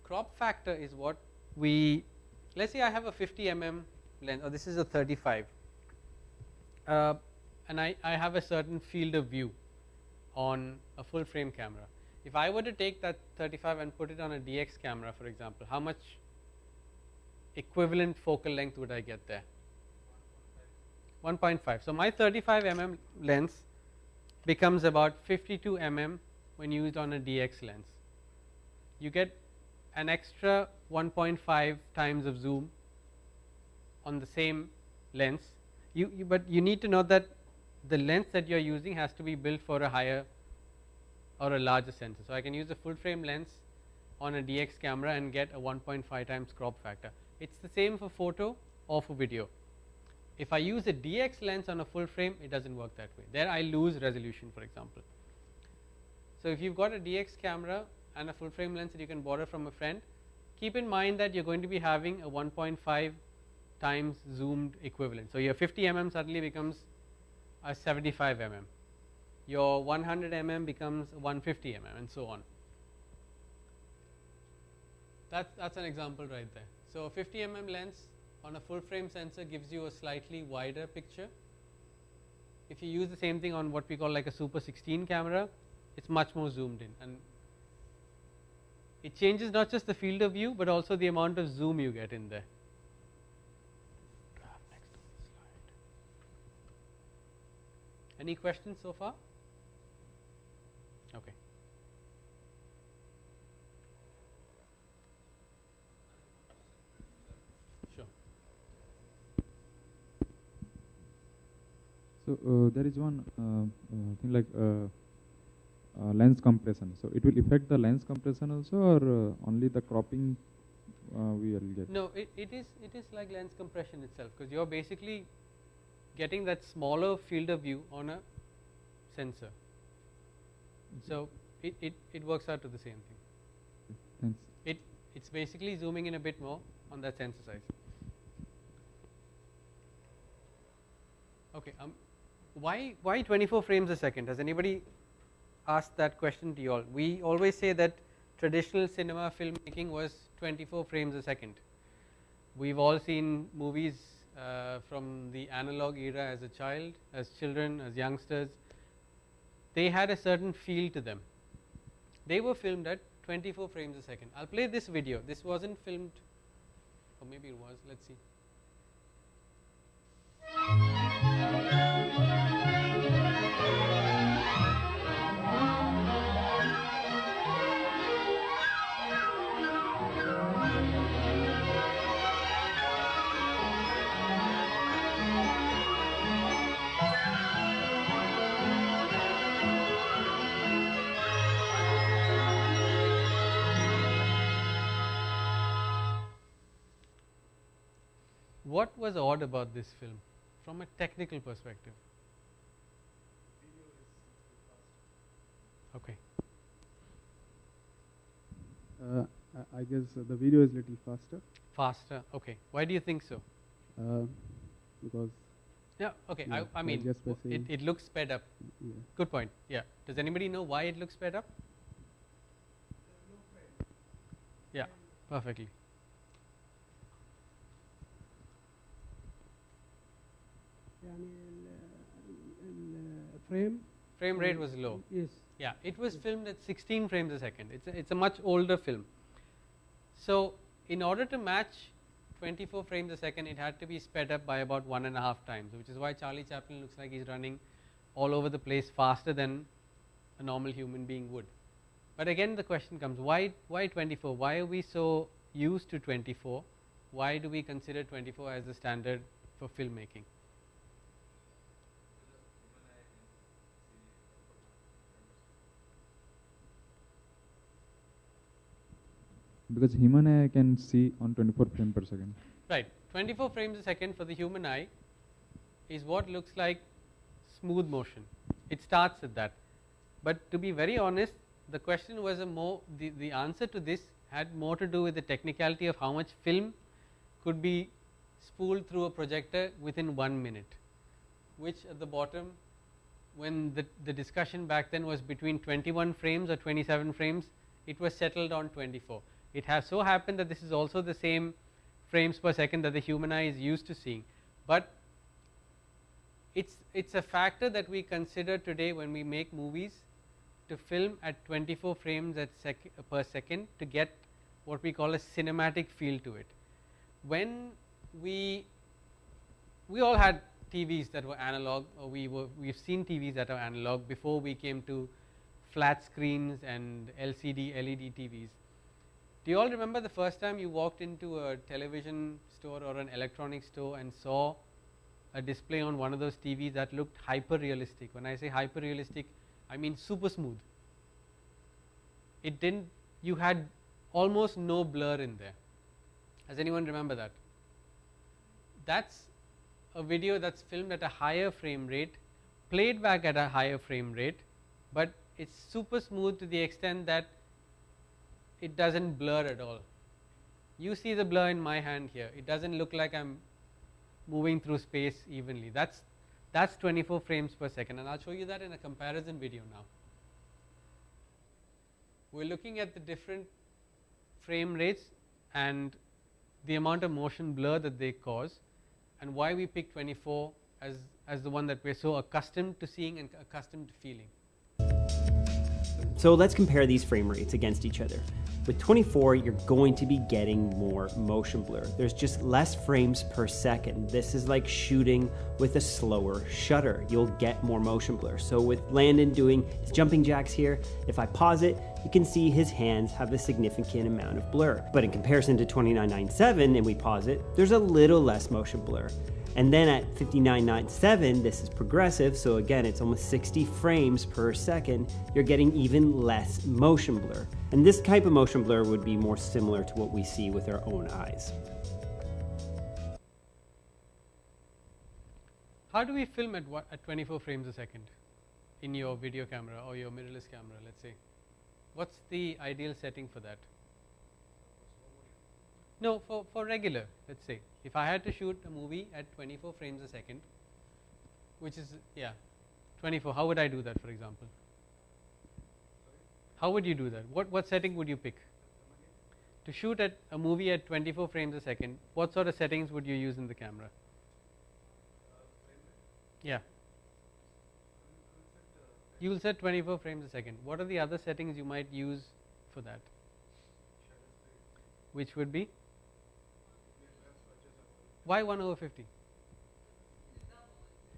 Crop factor is what we, let's say I have a 50 mm lens, or this is a 35, and I have a certain field of view on a full frame camera. If I were to take that 35 and put it on a DX camera, for example, how much equivalent focal length would I get there? 1.5. So my 35 mm lens becomes about 52 mm when used on a DX lens. You get an extra 1.5 times of zoom on the same lens. But you need to know that the lens that you are using has to be built for a higher or a larger sensor. So I can use a full frame lens on a DX camera and get a 1.5 times crop factor. It's the same for photo or for video. If I use a DX lens on a full frame, it doesn't work that way. There I lose resolution, for example. So if you've got a DX camera and a full frame lens that you can borrow from a friend, keep in mind that you're going to be having a 1.5 times zoomed equivalent. So your 50 mm suddenly becomes a 75 mm. Your 100 mm becomes 150 mm, and so on. That's an example right there. So a 50 mm lens on a full frame sensor gives you a slightly wider picture. If you use the same thing on what we call like a Super 16 camera, it's much more zoomed in, and it changes not just the field of view but also the amount of zoom you get in there. Any questions so far? Okay. Sure. So there is one thing like lens compression. So it will affect the lens compression also, or only the cropping we will get? No, it is like lens compression itself, because you are basically getting that smaller field of view on a sensor. So it works out to the same thing. Thanks. It's basically zooming in a bit more on that sensor size. Okay, why 24 frames a second? Has anybody asked that question to you all? We always say that traditional cinema filmmaking was 24 frames a second. We've all seen movies from the analog era as a child, as children, as youngsters. They had a certain feel to them. They were filmed at 24 frames a second. I'll play this video. This wasn't filmed, or maybe it was, let's see. What was odd about this film from a technical perspective? Okay. I guess the video is little faster. Faster, okay. Why do you think so? Because yeah, okay. Yeah, I mean, just by saying- it looks sped up. Yeah. Good point. Yeah. Does anybody know why it looks sped up? Yeah, perfectly. Frame rate was low. Yes. Yeah, it was filmed at 16 frames a second. It's a much older film. So in order to match 24 frames a second, it had to be sped up by about 1.5 times, which is why Charlie Chaplin looks like he's running all over the place faster than a normal human being would. But again, the question comes, why 24? Why are we so used to 24? Why do we consider 24 as the standard for filmmaking? Because human eye can see on 24 frames per second. Right, 24 frames a second for the human eye is what looks like smooth motion. It starts at that. But to be very honest, the question was the answer to this had more to do with the technicality of how much film could be spooled through a projector within 1 minute, which at the bottom, when the discussion back then was between 21 frames or 27 frames, it was settled on 24. It has so happened that this is also the same frames per second that the human eye is used to seeing, but it's a factor that we consider today when we make movies, to film at 24 frames per second to get what we call a cinematic feel to it. When we all had TVs that were analog, or we've seen TVs that are analog before we came to flat screens and LCD, LED TVs. Do you all remember the first time you walked into a television store or an electronics store and saw a display on one of those TVs that looked hyper realistic? When I say hyper realistic, I mean super smooth. You had almost no blur in there. Does anyone remember that? That's a video that's filmed at a higher frame rate, played back at a higher frame rate, but it's super smooth to the extent that it doesn't blur at all. You see the blur in my hand here. It doesn't look like I'm moving through space evenly. That's 24 frames per second, and I'll show you that in a comparison video now. We're looking at the different frame rates and the amount of motion blur that they cause, and why we pick 24 as the one that we're so accustomed to seeing and accustomed to feeling. So let's compare these frame rates against each other. With 24, you're going to be getting more motion blur. There's just less frames per second. This is like shooting with a slower shutter. You'll get more motion blur. So with Landon doing his jumping jacks here, if I pause it, you can see his hands have a significant amount of blur. But in comparison to 2997, and we pause it, there's a little less motion blur. And then at 5997, this is progressive, so again, it's almost 60 frames per second, you're getting even less motion blur. And this type of motion blur would be more similar to what we see with our own eyes. How do we film at 24 frames a second in your video camera or your mirrorless camera, let's say? What's the ideal setting for that? No, for regular, let's say. If I had to shoot a movie at 24 frames a second, which is, 24, how would I do that, for example? How would you do that? What setting would you pick? To shoot at a movie at 24 frames a second, what sort of settings would you use in the camera? Yeah. You will set 24 frames a second. What are the other settings you might use for that? Which would be? Why 1/50?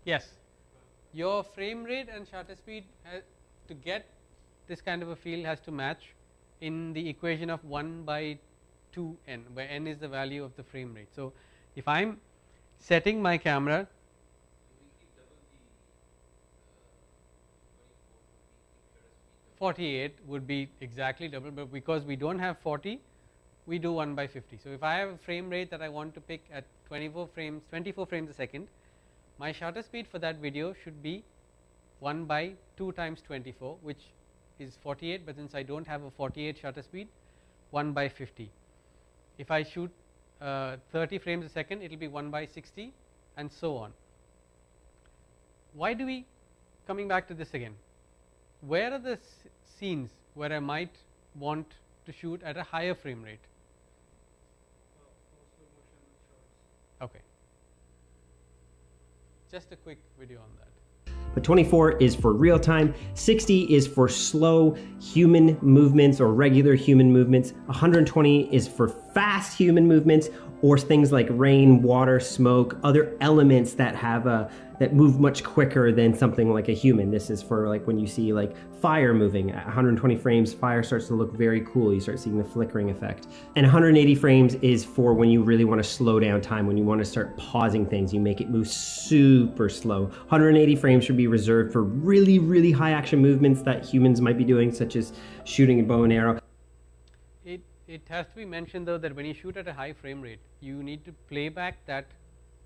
Yes. Your frame rate and shutter speed to get this kind of a feel has to match in the equation of 1/2n, where n is the value of the frame rate. So if I'm setting my camera, (48) would be exactly double, but because we don't have 40, we do 1/50. So if I have a frame rate that I want to pick at 24 frames a second, my shutter speed for that video should be 1/2 times 24, which is 48, but since I don't have a 48 shutter speed, 1/50. If I shoot 30 frames a second, it will be 1/60, and so on. Why do we, coming back to this again, where are the scenes where I might want to shoot at a higher frame rate? Okay. Just a quick video on that. But 24 is for real time, 60 is for slow human movements or regular human movements, 120 is for fast human movements or things like rain, water, smoke, other elements that have that move much quicker than something like a human. This is for like when you see like fire moving at 120 frames, fire starts to look very cool. You start seeing the flickering effect. And 180 frames is for when you really want to slow down time, when you want to start pausing things, you make it move super slow. 180 frames should be reserved for really, really high action movements that humans might be doing, such as shooting a bow and arrow. it has to be mentioned though that when you shoot at a high frame rate, you need to play back that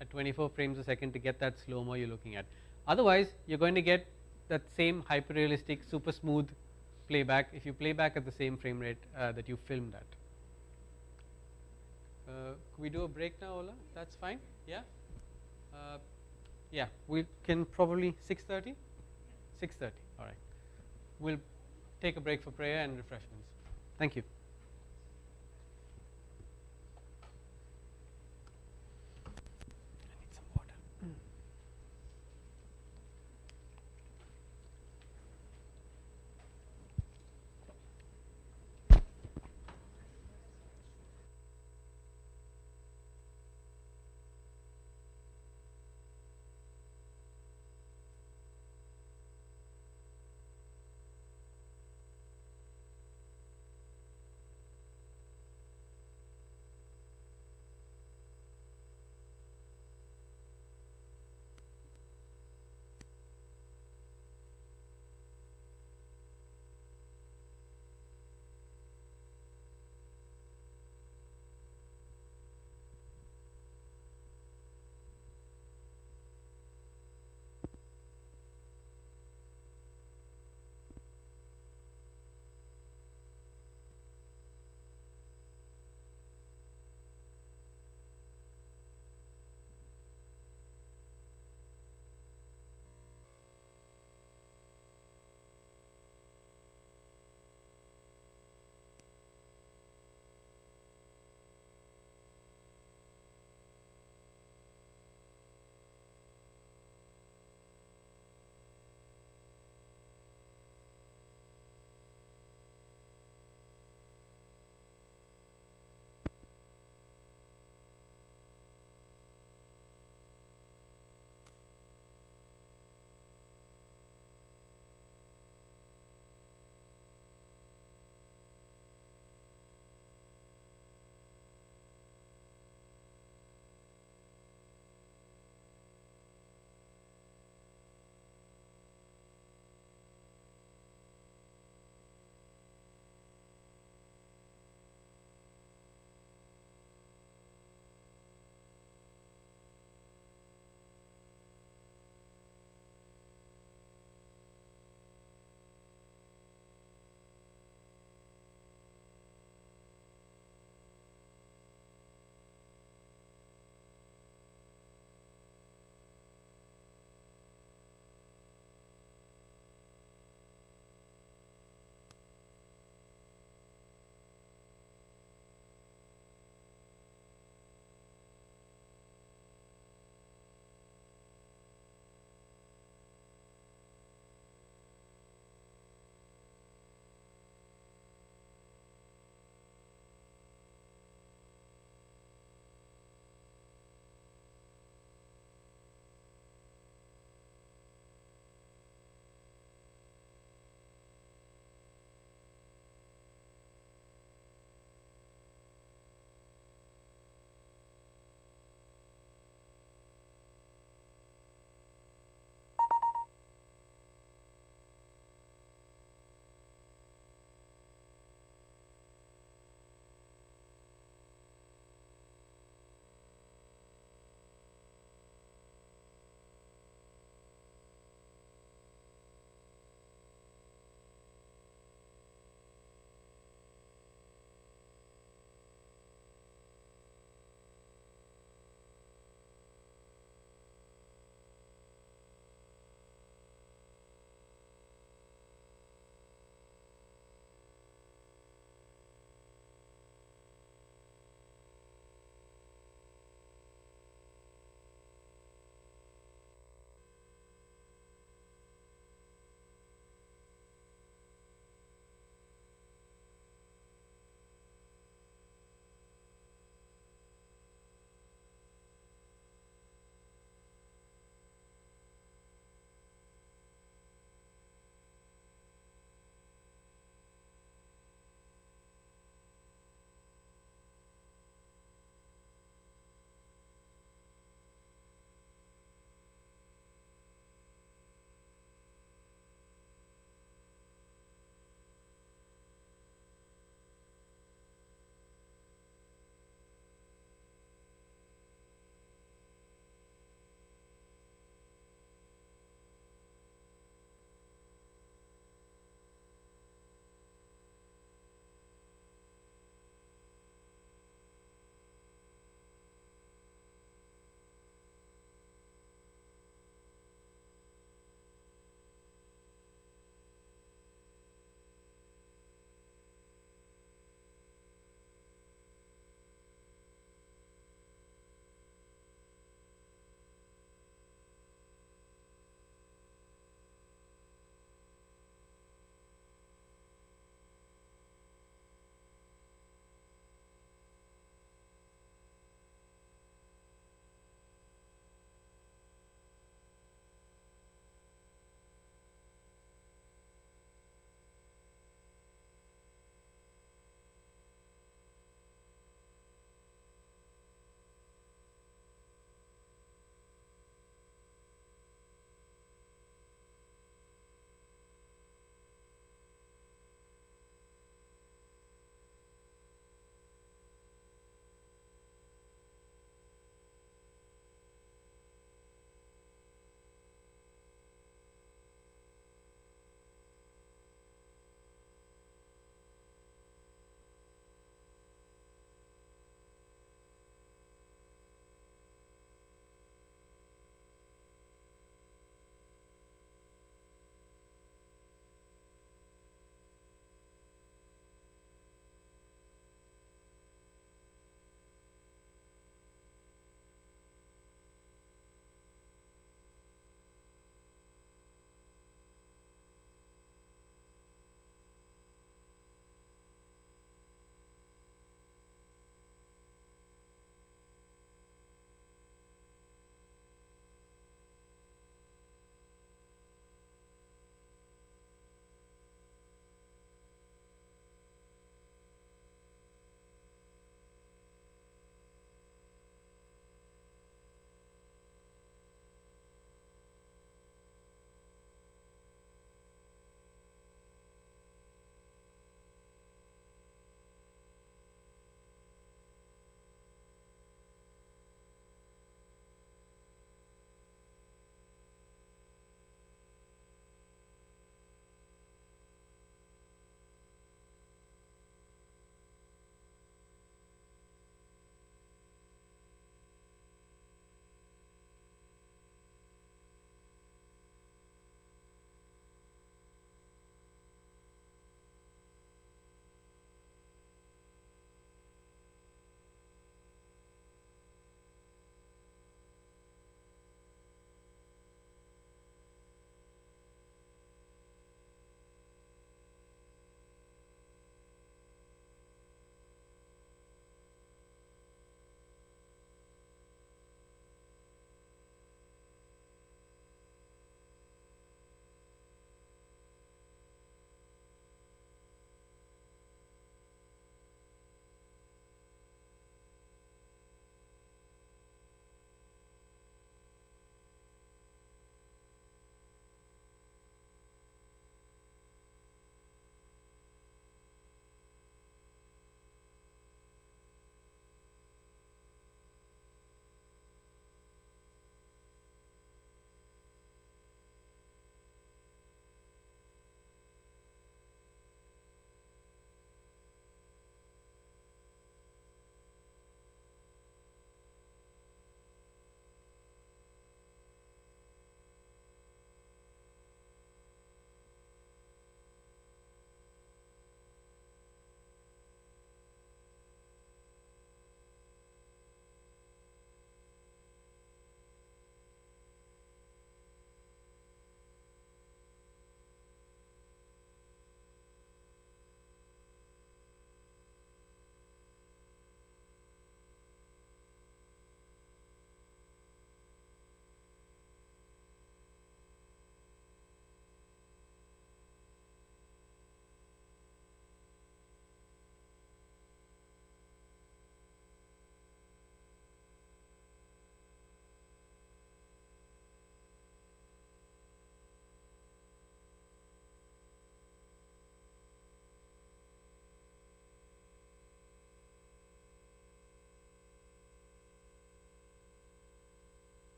at 24 frames a second to get that slow-mo you're looking at. Otherwise, you're going to get that same hyper-realistic, super smooth playback if you play back at the same frame rate that you filmed at. Could we do a break now, Ola? That's fine. Yeah. Yeah, we can probably 6:30. 6:30. All right. We'll take a break for prayer and refreshments. Thank you.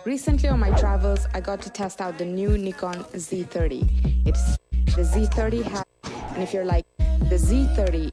Recently on my travels, I got to test out the new Nikon Z30. It's the Z30 has, and if you're like, the Z30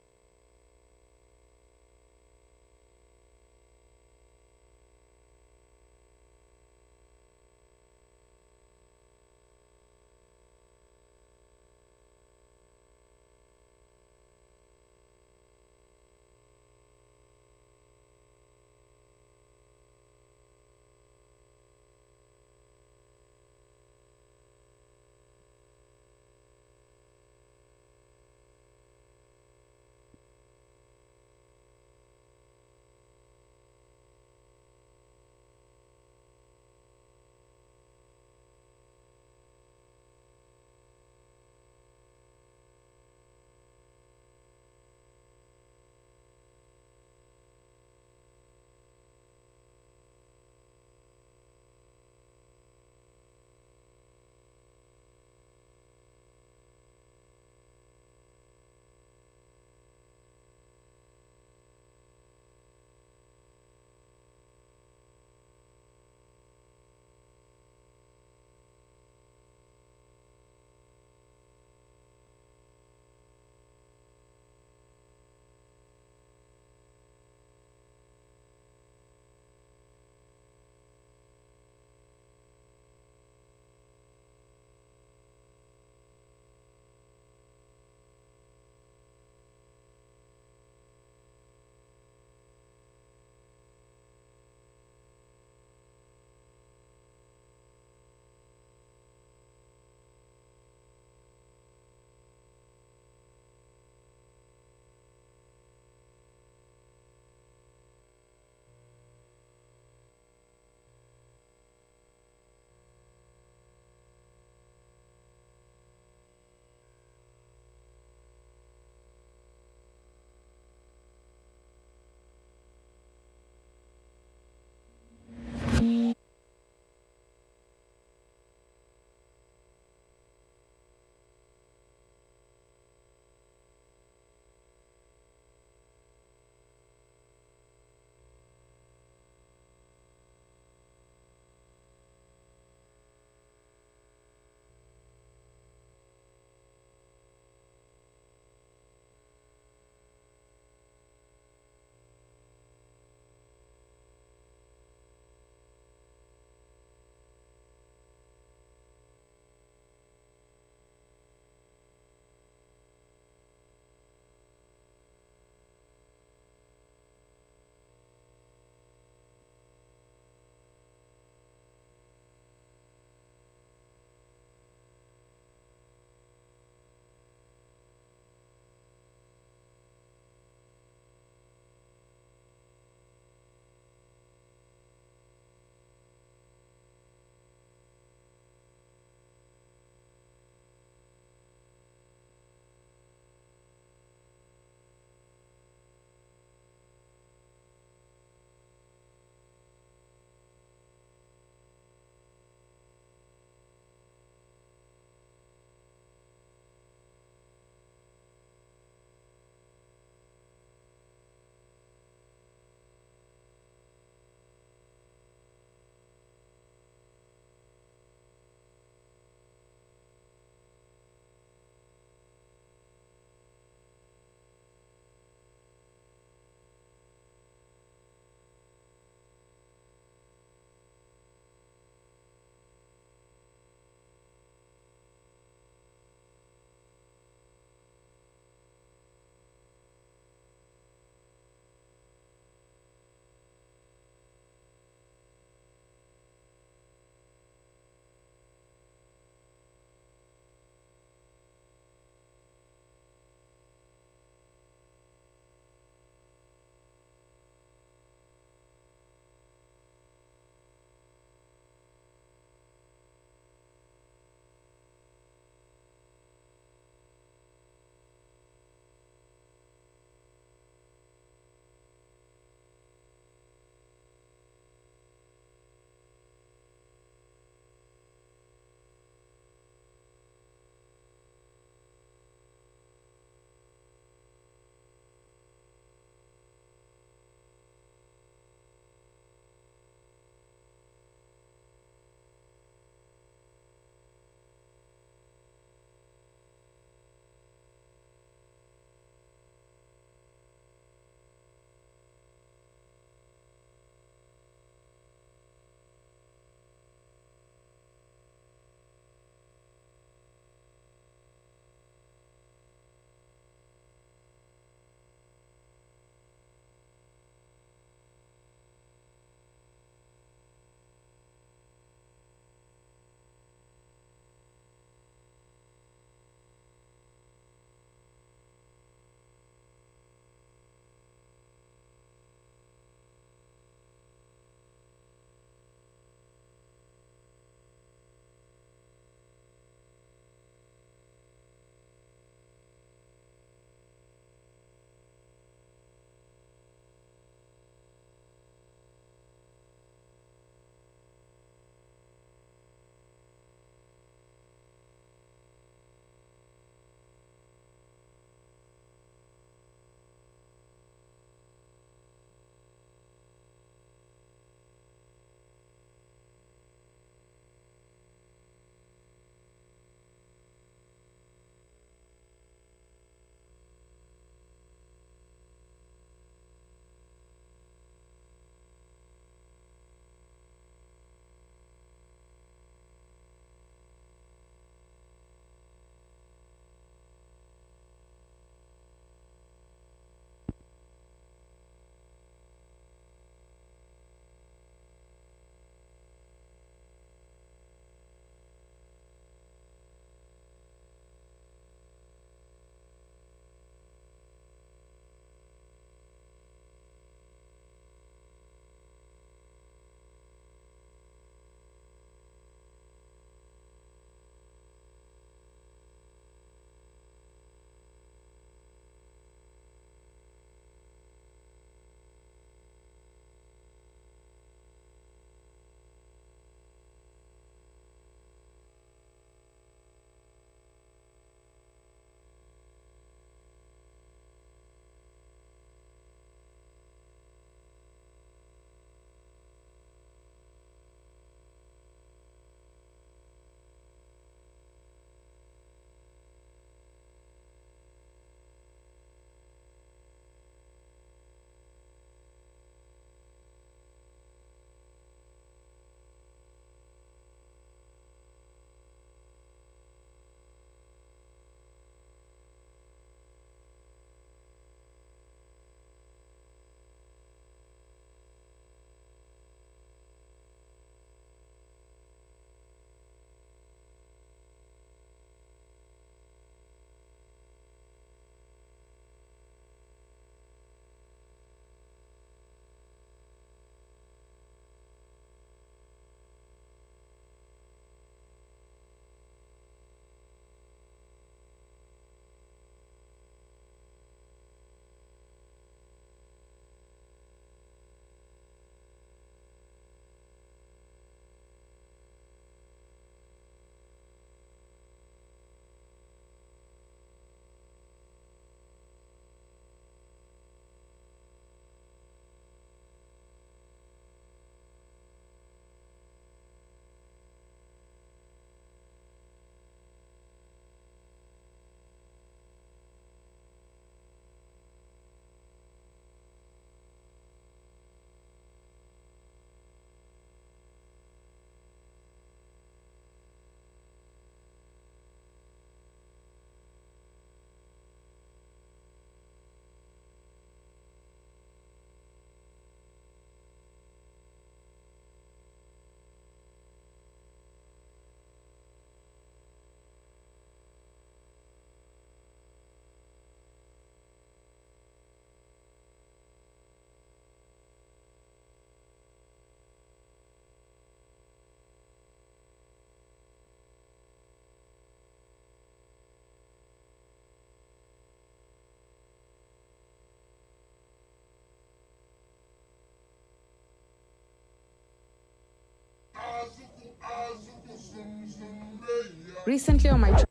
Recently on my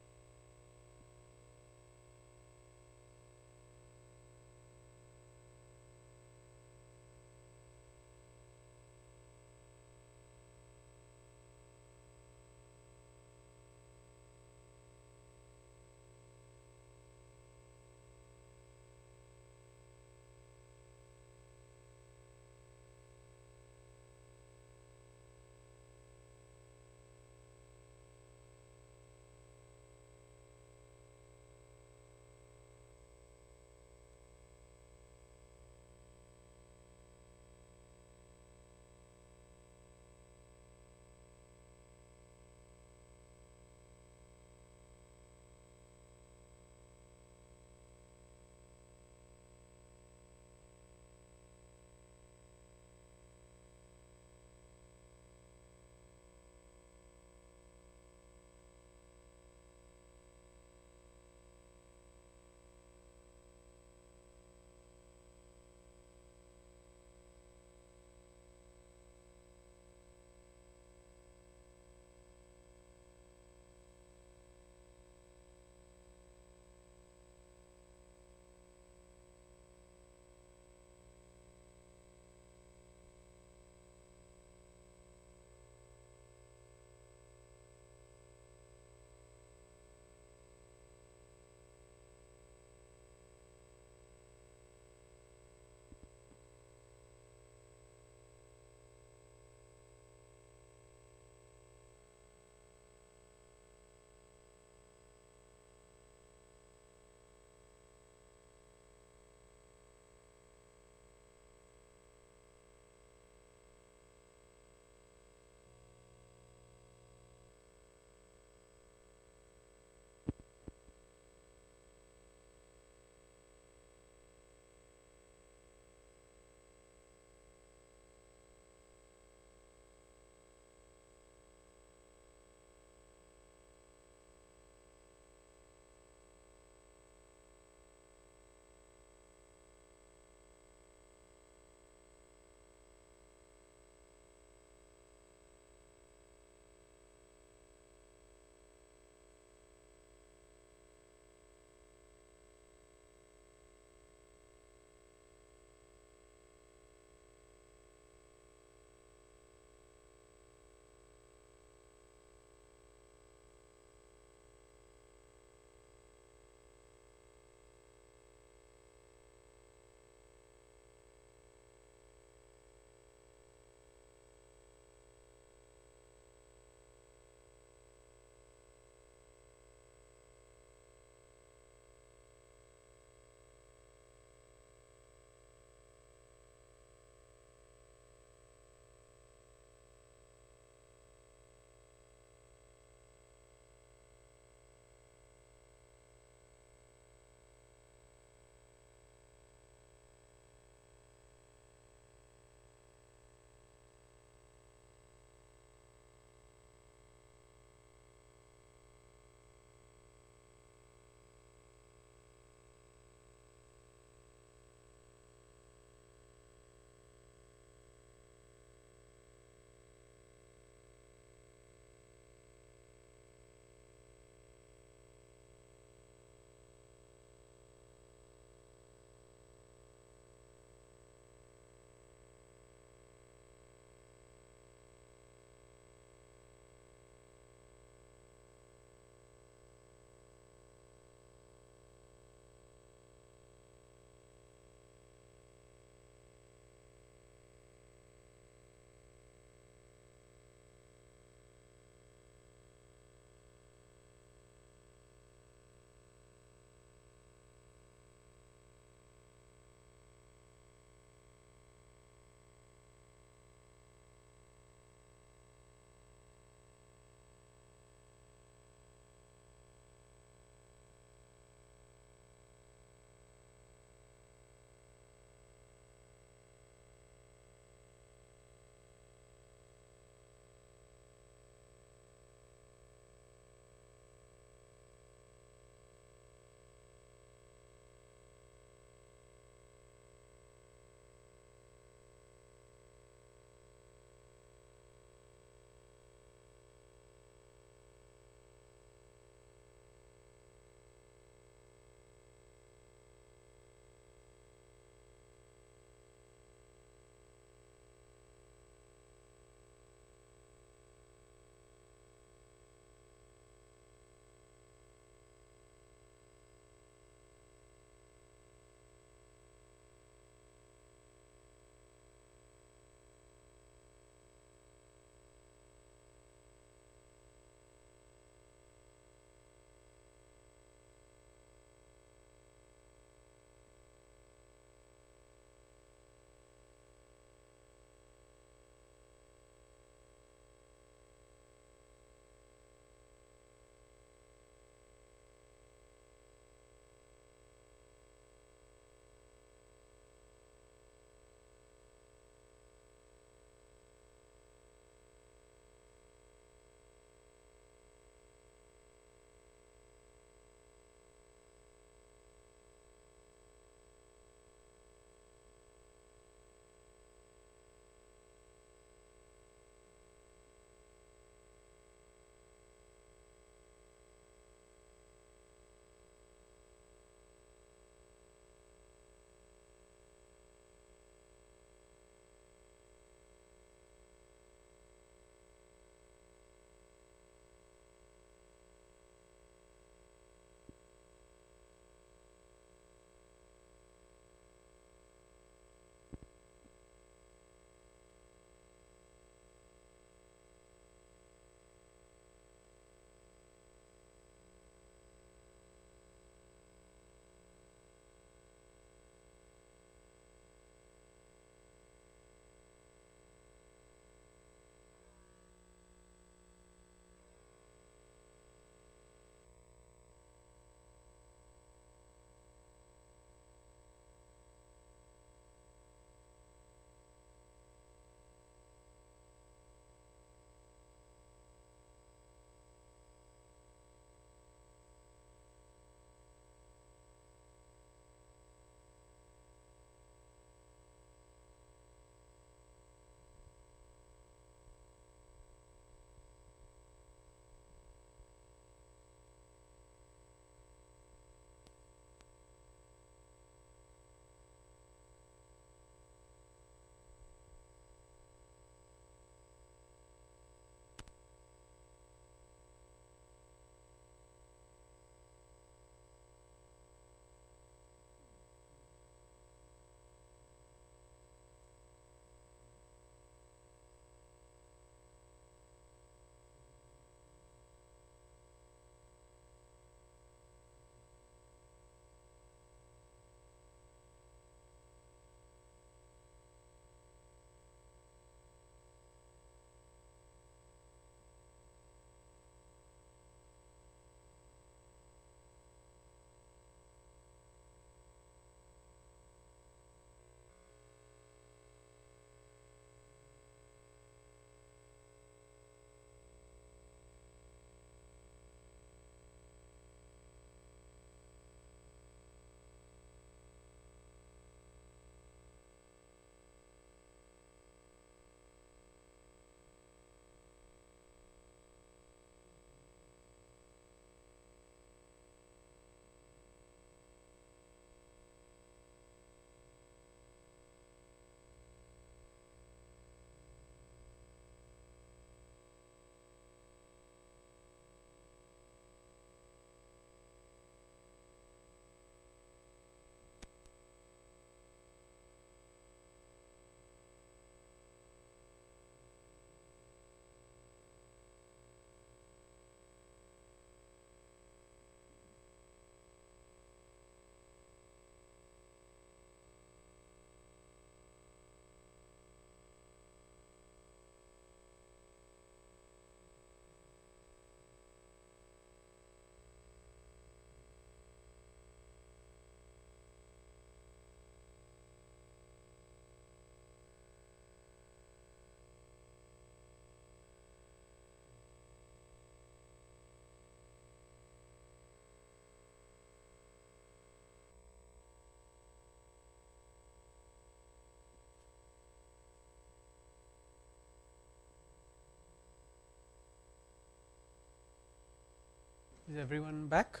everyone back?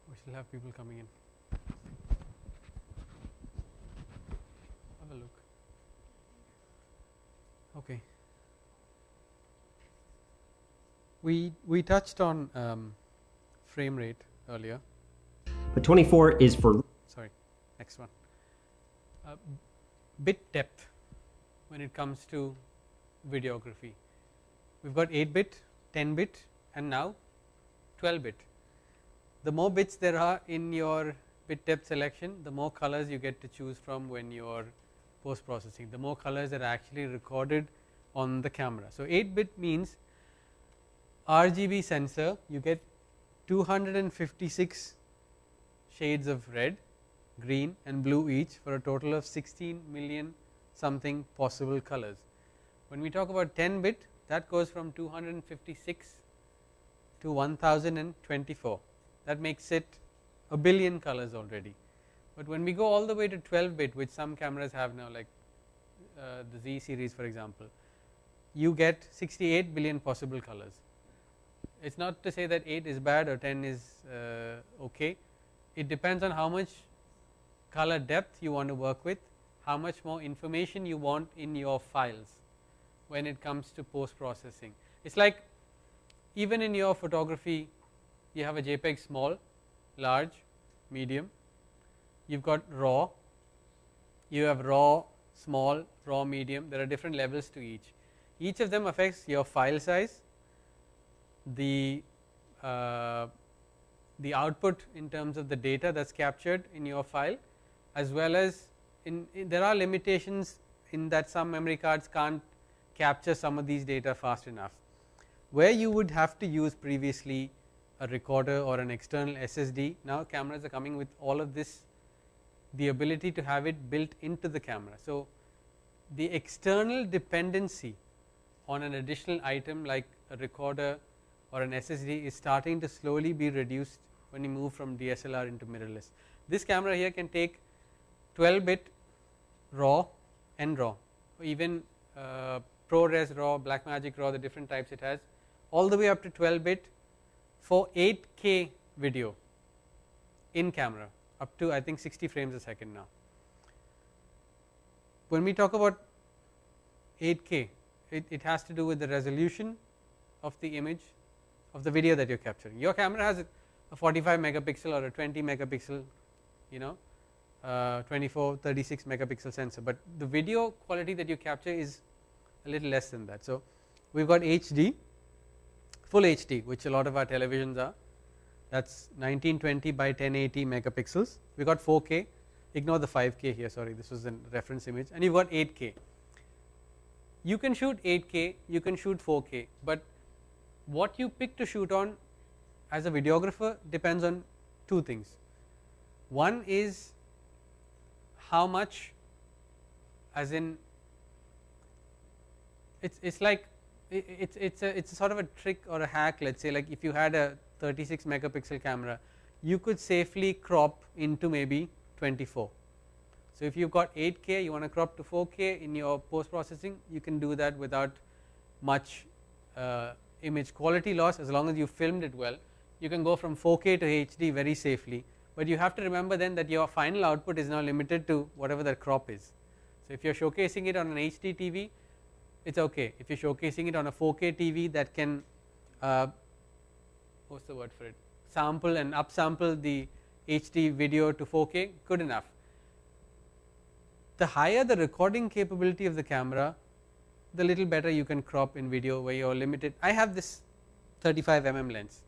We still have people coming in. Have a look. Okay. We touched on frame rate earlier. But 24 is for. Sorry, next one. Bit depth when it comes to videography. We've got 8-bit, 10-bit, and now 12-bit. The more bits there are in your bit depth selection, the more colors you get to choose from when you're post processing, the more colors that are actually recorded on the camera. So 8-bit means RGB sensor, you get 256 shades of red, green and blue each for a total of 16 million something possible colors. When we talk about 10-bit, that goes from 256 to 1024. That makes it a billion colors already. But when we go all the way to 12-bit, which some cameras have now, like the Z series for example, you get 68 billion possible colors. It is not to say that 8 is bad or 10 is okay. It depends on how much color depth you want to work with, how much more information you want in your files when it comes to post processing. It is like even in your photography, you have a JPEG small, large, medium, you have got raw, you have raw, small, raw, medium. There are different levels to each. Each of them affects your file size, the output in terms of the data that is captured in your file, as well as there are limitations in that some memory cards can't capture some of these data fast enough. Where you would have to use previously a recorder or an external SSD, now cameras are coming with all of this, the ability to have it built into the camera. So the external dependency on an additional item like a recorder or an SSD is starting to slowly be reduced when you move from DSLR into mirrorless. This camera here can take 12-bit raw and raw, even ProRes raw, Blackmagic raw, the different types it has, all the way up to 12-bit for 8K video in camera, up to I think 60 frames a second now. When we talk about 8K, it has to do with the resolution of the image of the video that you are capturing. Your camera has a 45 megapixel or a 20 megapixel, 24, 36 megapixel sensor, but the video quality that you capture is a little less than that. So we have got HD, full HD, which a lot of our televisions are, that is 1920 by 1080 megapixels. We got 4K, ignore the 5K here, sorry, this was a reference image, and you have got 8K. You can shoot 8K, you can shoot 4K, but what you pick to shoot on as a videographer depends on two things. One is how much, as in it's like it's a sort of a trick or a hack. Let's say, like if you had a 36 megapixel camera, you could safely crop into maybe 24. So if you've got 8K, you want to crop to 4K in your post processing, you can do that without much image quality loss, as long as you filmed it well. You can go from 4K to HD very safely, but you have to remember then that your final output is now limited to whatever the crop is. So if you are showcasing it on an HD TV, it's okay. If you are showcasing it on a 4K TV, that can what's the word for it, sample and upsample the HD video to 4K, good enough. The higher the recording capability of the camera, the little better you can crop in video, where you are limited. I have this 35mm lens,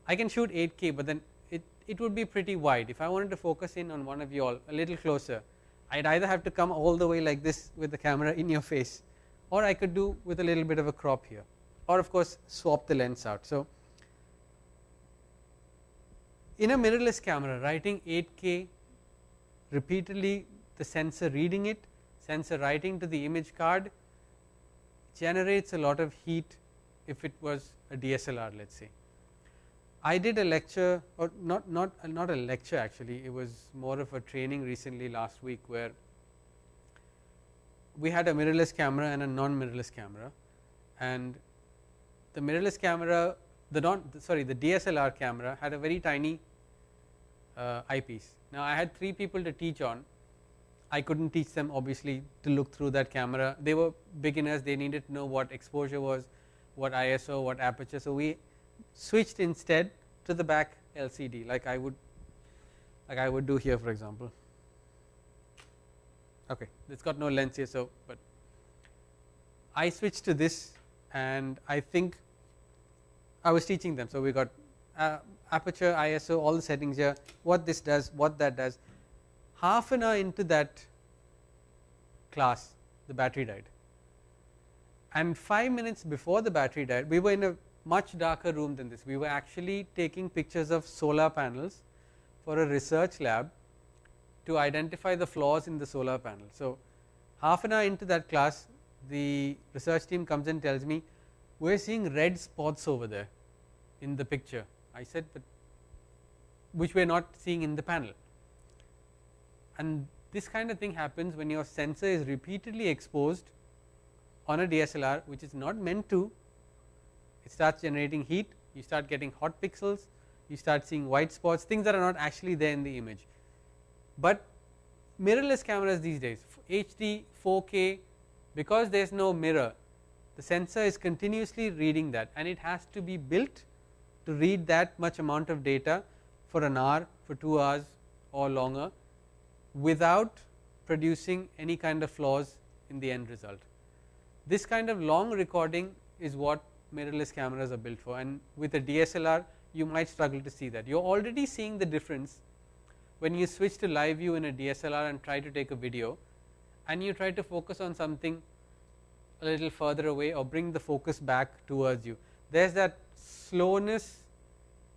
I can shoot 8K, but then it would be pretty wide. If I wanted to focus in on one of you all a little closer, I would either have to come all the way like this with the camera in your face, or I could do with a little bit of a crop here, or of course swap the lens out. So in a mirrorless camera, writing 8K repeatedly, the sensor reading it, sensor writing to the image card, generates a lot of heat if it was a DSLR, let's say. I did a lecture, or not a lecture actually, it was more of a training recently last week, where we had a mirrorless camera and a non-mirrorless camera, and the mirrorless camera the DSLR camera had a very tiny eyepiece. Now I had 3 people to teach on. I couldn't teach them obviously to look through that camera. They were beginners, they needed to know what exposure was, what ISO, what aperture. So we switched instead to the back LCD, like I would do here, for example. Okay, it's got no lens here, so but I switched to this, and I think I was teaching them. So we got aperture, ISO, all the settings here, what this does, what that does. Half an hour into that class, the battery died, and 5 minutes before the battery died, we were in a much darker room than this. We were actually taking pictures of solar panels for a research lab to identify the flaws in the solar panel. So half an hour into that class, the research team comes and tells me, we are seeing red spots over there in the picture. I said, but which we are not seeing in the panel. And this kind of thing happens when your sensor is repeatedly exposed on a DSLR, which is not meant to. It starts generating heat, you start getting hot pixels, you start seeing white spots, things that are not actually there in the image. But mirrorless cameras these days, HD, 4K, because there is no mirror, the sensor is continuously reading that, and it has to be built to read that much amount of data for an hour, for 2 hours or longer, without producing any kind of flaws in the end result. This kind of long recording is what mirrorless cameras are built for, and with a DSLR you might struggle to see that. You are already seeing the difference when you switch to live view in a DSLR and try to take a video, and you try to focus on something a little further away or bring the focus back towards you. There is that slowness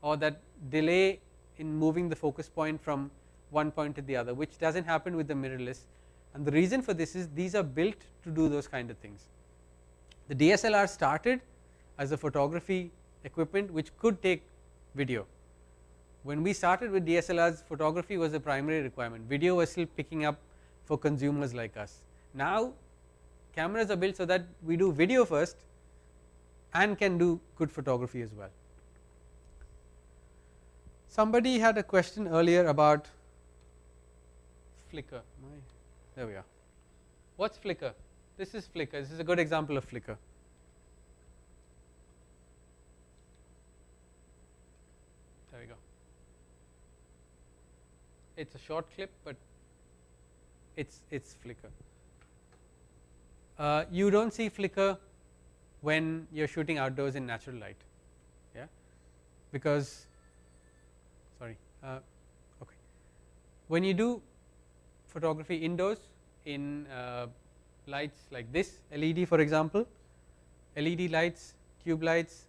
or that delay in moving the focus point from one point to the other, which does not happen with the mirrorless, and the reason for this is these are built to do those kind of things. The DSLR started as a photography equipment which could take video. When we started with DSLRs, photography was the primary requirement, video was still picking up for consumers like us. Now cameras are built so that we do video first and can do good photography as well. Somebody had a question earlier about flicker. There we are. What's flicker? This is flicker. This is a good example of flicker. There we go. It's a short clip, but it's flicker. You don't see flicker when you're shooting outdoors in natural light, yeah, because okay, when you do photography indoors in lights like this, LED for example, LED lights, tube lights,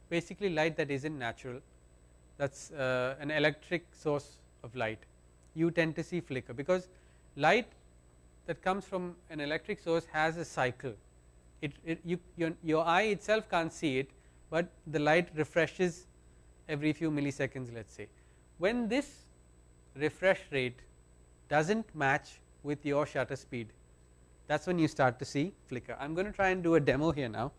basically light that isn't natural, that's an electric source of light, you tend to see flicker, because light that comes from an electric source has a cycle. Your eye itself can't see it, but the light refreshes every few milliseconds, let's say. When this refresh rate doesn't match with your shutter speed, that's when you start to see flicker. I'm going to try and do a demo here now.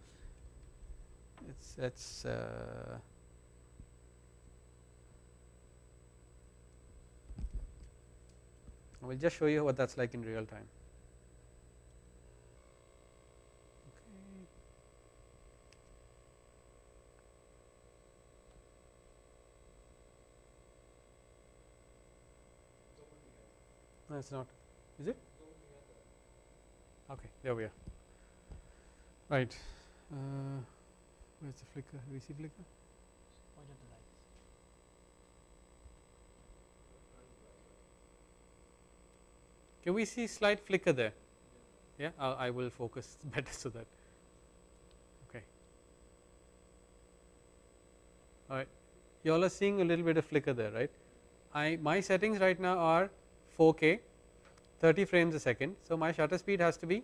I will just show you what that's like in real time. No, it's not. Is it? Okay, there we are. Right. Where's the flicker? Do we see flicker? Point at the lights. Can we see slight flicker there? Yeah, I will focus better so that. Okay. All right. You all are seeing a little bit of flicker there, right? My settings right now are 4K, 30 frames a second. So my shutter speed has to be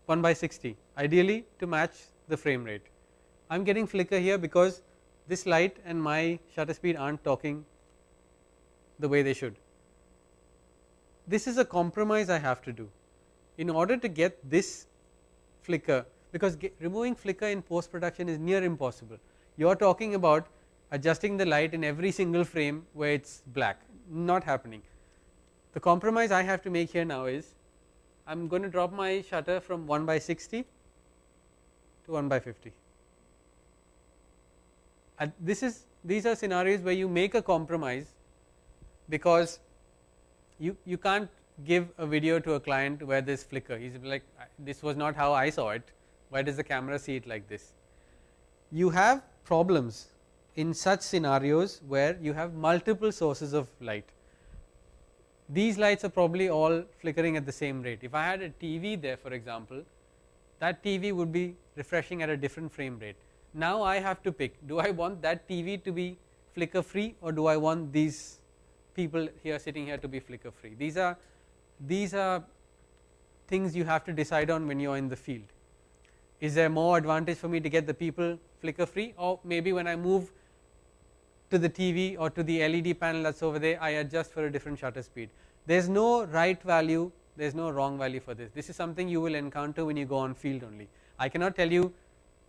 1/60, ideally to match the frame rate. I am getting flicker here because this light and my shutter speed aren't talking the way they should. This is a compromise I have to do in order to get this flicker, because removing flicker in post production is near impossible. you're talking about adjusting the light in every single frame where it's black. Not happening. The compromise I have to make here now is I'm going to drop my shutter from 1/60 to 1/50. These are scenarios where you make a compromise, because you can't give a video to a client where there's flicker. He's like, this was not how I saw it, why does the camera see it like this? You have problems in such scenarios where you have multiple sources of light. These lights are probably all flickering at the same rate. If I had a TV there, for example, that TV would be refreshing at a different frame rate. Now I have to pick, do I want that TV to be flicker free, or do I want these people here sitting here to be flicker free? These are things you have to decide on when you are in the field. Is there more advantage for me to get the people flicker free, or maybe when I move to the TV or to the LED panel that's over there, I adjust for a different shutter speed. There's no right value, there's no wrong value for this. This is something you will encounter when you go on field only. I cannot tell you,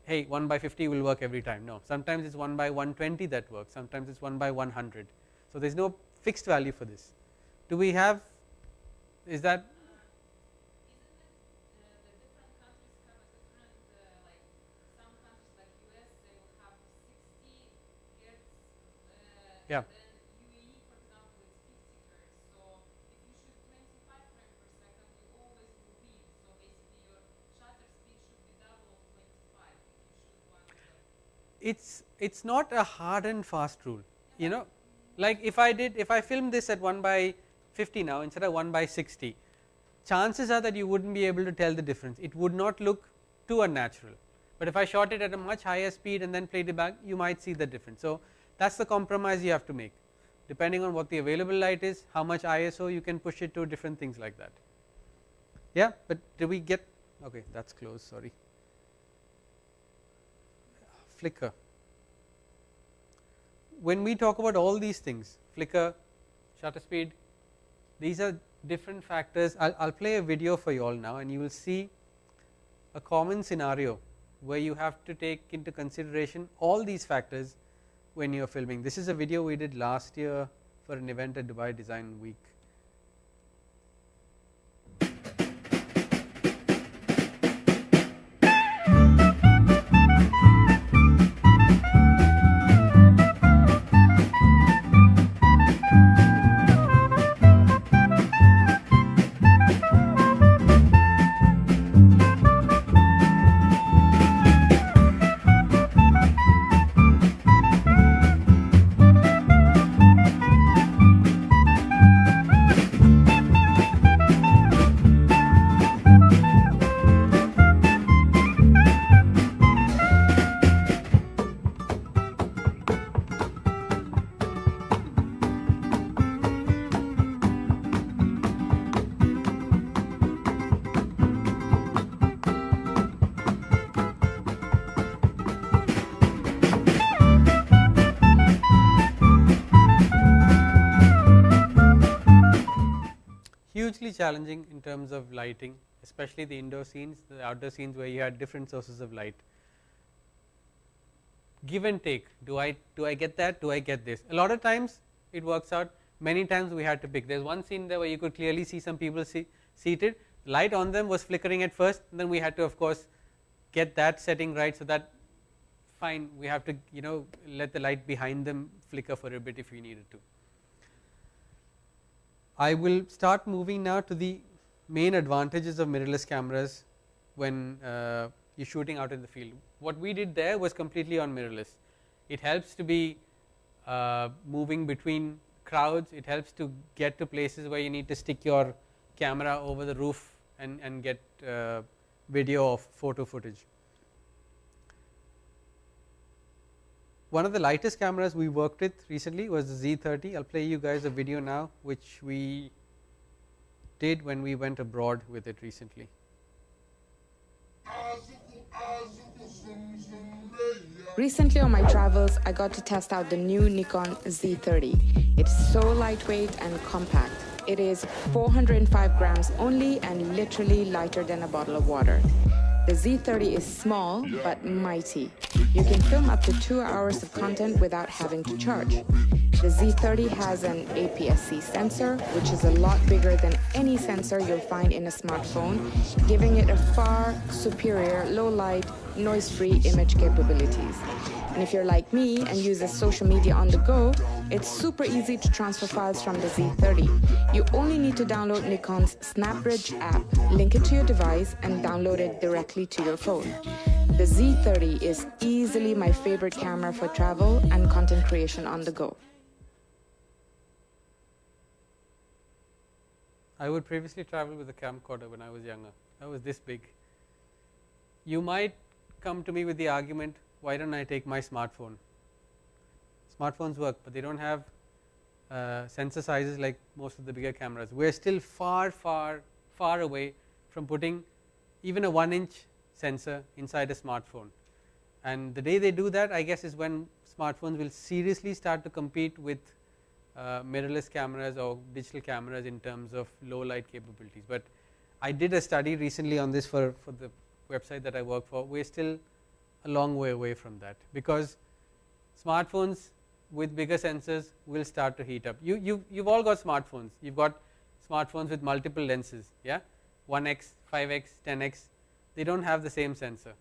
hey, 1/50 will work every time. No, sometimes it's 1/120 that works, sometimes it's 1/100. So there's no fixed value for this. Do we have, is that? Yeah. It's not a hard and fast rule, you know, like if I film this at 1/50 now instead of 1/60, chances are that you wouldn't be able to tell the difference. It would not look too unnatural, but if I shot it at a much higher speed and then played it back, you might see the difference. So that's the compromise you have to make, depending on what the available light is, how much ISO you can push it to, different things like that. Yeah, but did we get, okay, that's close, sorry. Flicker. When we talk about all these things, flicker, shutter speed, these are different factors. I'll play a video for you all now, and you will see a common scenario where you have to take into consideration all these factors when you are filming. This is a video we did last year for an event at Dubai Design Week. Hugely challenging in terms of lighting, especially the indoor scenes, the outdoor scenes where you had different sources of light. Give and take, do I get that, do I get this? A lot of times it works out, many times we had to pick. There's one scene there where you could clearly see some people seated, light on them was flickering at first, and then we had to of course get that setting right, so that fine, we have to, you know, let the light behind them flicker for a bit if we needed to. I will start moving now to the main advantages of mirrorless cameras when you're shooting out in the field. What we did there was completely on mirrorless. It helps to be moving between crowds, it helps to get to places where you need to stick your camera over the roof and get video or photo footage. One of the lightest cameras we worked with recently was the Z30. I'll play you guys a video now which we did when we went abroad with it recently. Recently on my travels, I got to test out the new Nikon Z30. It's so lightweight and compact. It is 405 grams only and literally lighter than a bottle of water. The Z30 is small but mighty. You can film up to 2 hours of content without having to charge. The Z30 has an APS-C sensor, which is a lot bigger than any sensor you'll find in a smartphone, giving it a far superior low-light, noise-free image capabilities. And if you're like me and uses social media on the go, it's super easy to transfer files from the Z30. You only need to download Nikon's SnapBridge app, link it to your device, and download it directly to your phone. The Z30 is easily my favorite camera for travel and content creation on the go. I would previously travel with a camcorder when I was younger. I was this big. You might come to me with the argument, why don't I take my smartphone? Smartphones work, but they don't have sensor sizes like most of the bigger cameras. We're still far away from putting even a 1-inch sensor inside a smartphone. And the day they do that, I guess, is when smartphones will seriously start to compete with mirrorless cameras or digital cameras in terms of low light capabilities. But I did a study recently on this for the website that I work for. We're still a long way away from that, because smartphones with bigger sensors will start to heat up. You've all got smartphones. You've got smartphones with multiple lenses, yeah, 1x, 5x, 10x. They don't have the same sensor.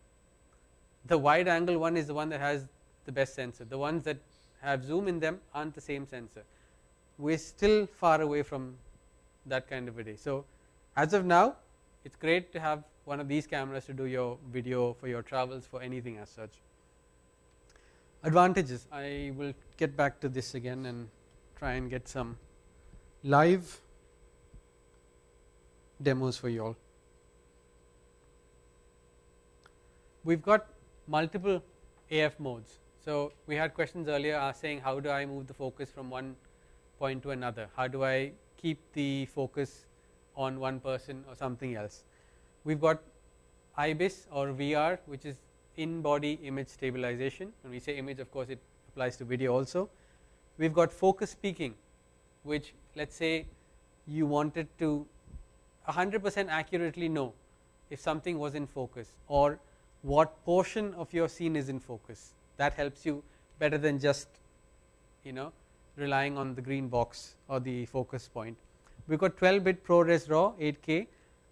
The wide angle one is the one that has the best sensor. The ones that have zoom in them aren't the same sensor. We're still far away from that kind of a day. So as of now, it's great to have one of these cameras to do your video, for your travels, for anything as such. Advantages. I will get back to this again and try and get some live demos for you all. We've got multiple AF modes. So we had questions earlier saying, how do I move the focus from one point to another? How do I keep the focus on one person or something else? We've got IBIS or VR, which is in-body image stabilization. When we say image, of course, it applies to video also. We've got focus peaking, which, let's say you wanted to 100% accurately know if something was in focus or what portion of your scene is in focus. That helps you better than just, relying on the green box or the focus point. We've got 12-bit ProRes RAW 8K.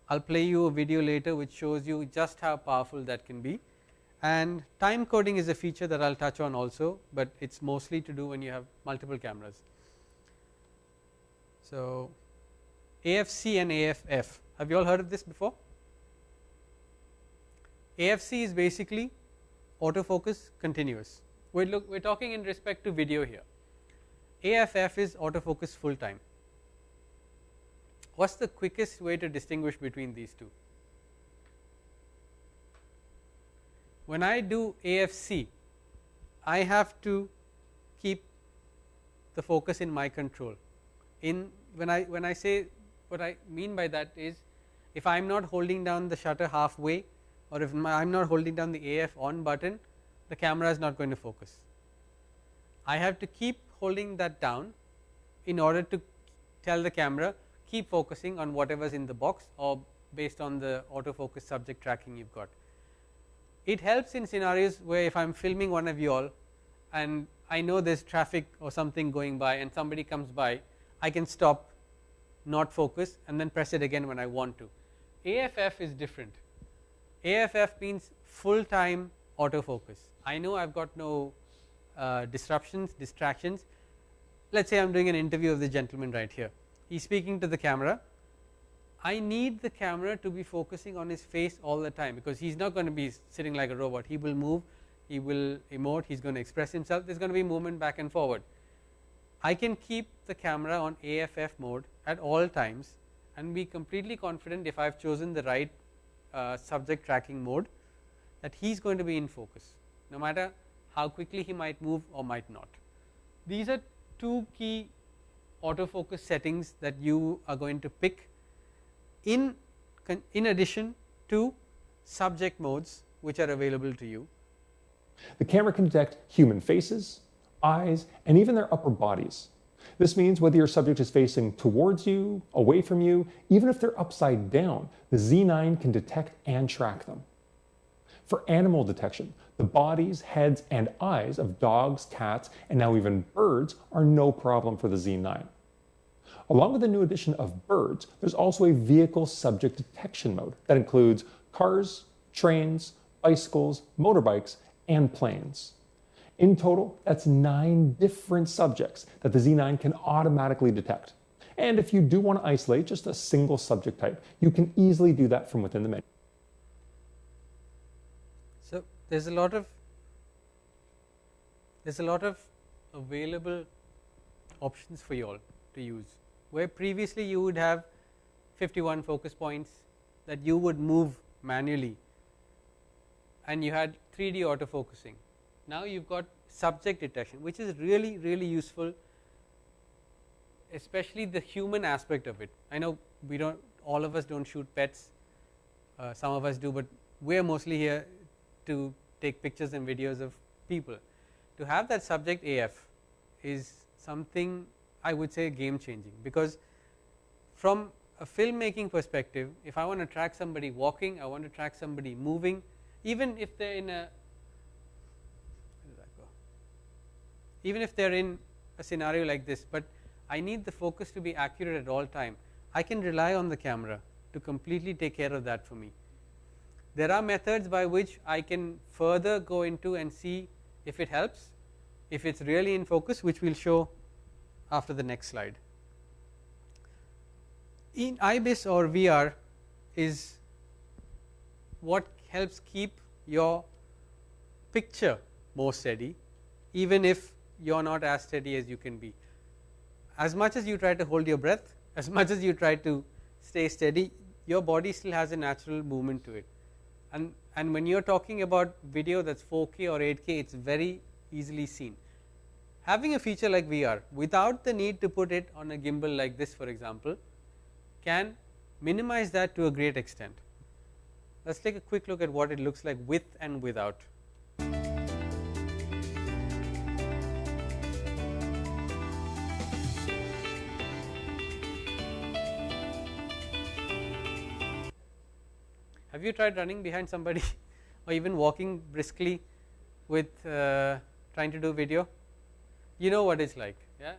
I'll play you a video later which shows you just how powerful that can be. And time coding is a feature that I'll touch on also, but it's mostly to do when you have multiple cameras. So AFC and AFF, have you all heard of this before? AFC is basically autofocus continuous. We're talking in respect to video here. AFF is autofocus full time. What's the quickest way to distinguish between these two? When I do AFC, I have to keep the focus in my control. When I say, what I mean by that is, if I'm not holding down the shutter halfway, or if I'm not holding down the AF on button, the camera is not going to focus. I have to keep holding that down in order to tell the camera, keep focusing on whatever's in the box, or based on the autofocus subject tracking you've got. It helps in scenarios where if I'm filming one of you all and I know there's traffic or something going by and somebody comes by, I can stop, not focus, and then press it again when I want to. AFF is different. AFF means full time autofocus. I know I've got no distractions. Let's say I'm doing an interview of the gentleman right here. He's speaking to the camera. I need the camera to be focusing on his face all the time, because he's not going to be sitting like a robot. He will move, he will emote, he's going to express himself. There's going to be movement back and forward. I can keep the camera on AFF mode at all times and be completely confident, if I've chosen the right subject tracking mode, that he's going to be in focus, no matter how quickly he might move or might not. These are two key autofocus settings that you are going to pick in addition to subject modes which are available to you. The camera can detect human faces, eyes, and even their upper bodies. This means whether your subject is facing towards you, away from you, even if they're upside down, the Z9 can detect and track them. For animal detection, the bodies, heads, and eyes of dogs, cats, and now even birds are no problem for the Z9. Along with the new addition of birds, there's also a vehicle subject detection mode that includes cars, trains, bicycles, motorbikes, and planes. In total, that's 9 different subjects that the Z9 can automatically detect. And if you do want to isolate just a single subject type, you can easily do that from within the menu. So there's a lot of available options for you all to use, where previously you would have 51 focus points that you would move manually, and you had 3D autofocusing. Now you've got subject detection, which is really, really useful, especially the human aspect of it. I know all of us don't shoot pets, some of us do, but we're mostly here to take pictures and videos of people. To have that subject AF is something I would say game changing, because from a filmmaking perspective, if I want to track somebody walking, I want to track somebody moving, even if they're in a scenario like this, but I need the focus to be accurate at all time, I can rely on the camera to completely take care of that for me. There are methods by which I can further go into and see if it helps, if it's really in focus, which we'll show after the next slide. In IBIS or VR is what helps keep your picture more steady, even if you're not as steady as you can be. As much as you try to hold your breath, as much as you try to stay steady, your body still has a natural movement to it. And when you're talking about video that's 4K or 8K, it's very easily seen. Having a feature like VR without the need to put it on a gimbal like this, for example, can minimize that to a great extent. Let's take a quick look at what it looks like with and without. Have you tried running behind somebody or even walking briskly with trying to do video? You know what it's like, yeah?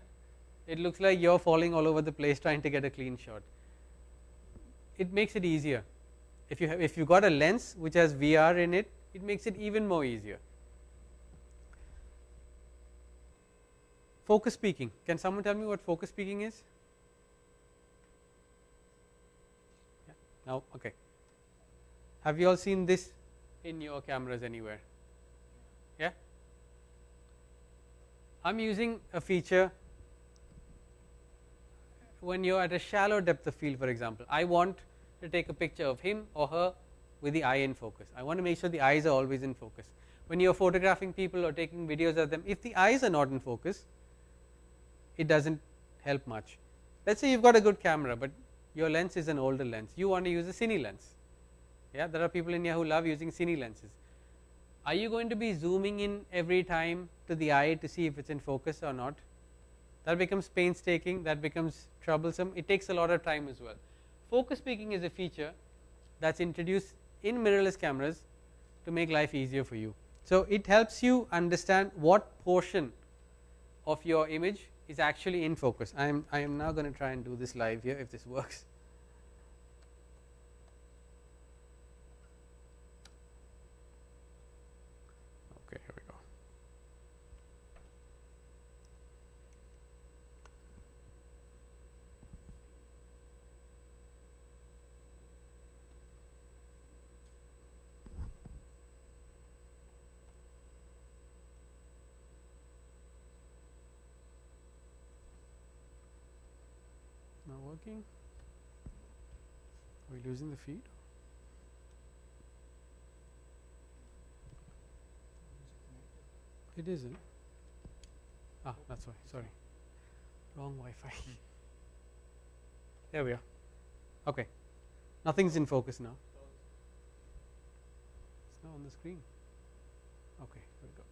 It looks like you're falling all over the place trying to get a clean shot. It makes it easier. If you've got a lens which has VR in it, it makes it even more easier. Focus peaking. Can someone tell me what focus peaking is? Yeah. No? Okay. Have you all seen this in your cameras anywhere? Yeah? I'm using a feature when you're at a shallow depth of field, for example. I want to take a picture of him or her with the eye in focus. I want to make sure the eyes are always in focus. When you're photographing people or taking videos of them, if the eyes are not in focus, it doesn't help much. Let's say you've got a good camera, but your lens is an older lens. You want to use a cine lens. Yeah, there are people in here who love using cine lenses. Are you going to be zooming in every time to the eye to see if it's in focus or not? That becomes painstaking, that becomes troublesome. It takes a lot of time as well. Focus peaking is a feature that's introduced in mirrorless cameras to make life easier for you. So it helps you understand what portion of your image is actually in focus. I am now going to try and do this live here if this works. Okay, here we go. Not working. Are we losing the feed? It isn't. Ah, that's why. Sorry, wrong Wi-Fi. There we are. Okay, nothing's in focus now. It's now on the screen. Okay, there we go.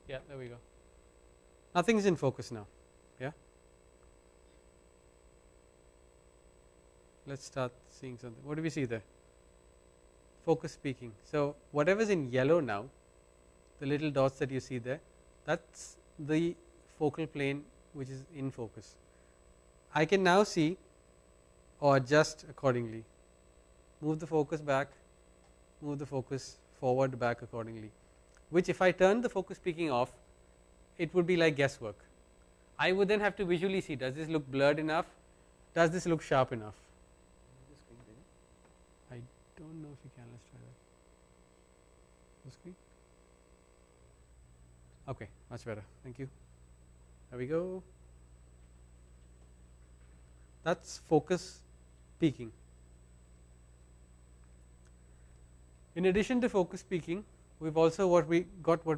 Yeah, there we go. Nothing's in focus now. Yeah. Let's start seeing something. What do we see there? focus peaking. So whatever is in yellow now, the little dots that you see there, that's the focal plane which is in focus. I can now see or adjust accordingly, move the focus back, move the focus forward back accordingly, which if I turn the focus peaking off, it would be like guesswork. I would then have to visually see, does this look blurred enough, does this look sharp enough. I don't know if you can, let's try that. Full screen. Okay, much better, thank you. There we go. That's focus peaking. In addition to focus peaking, we've also what we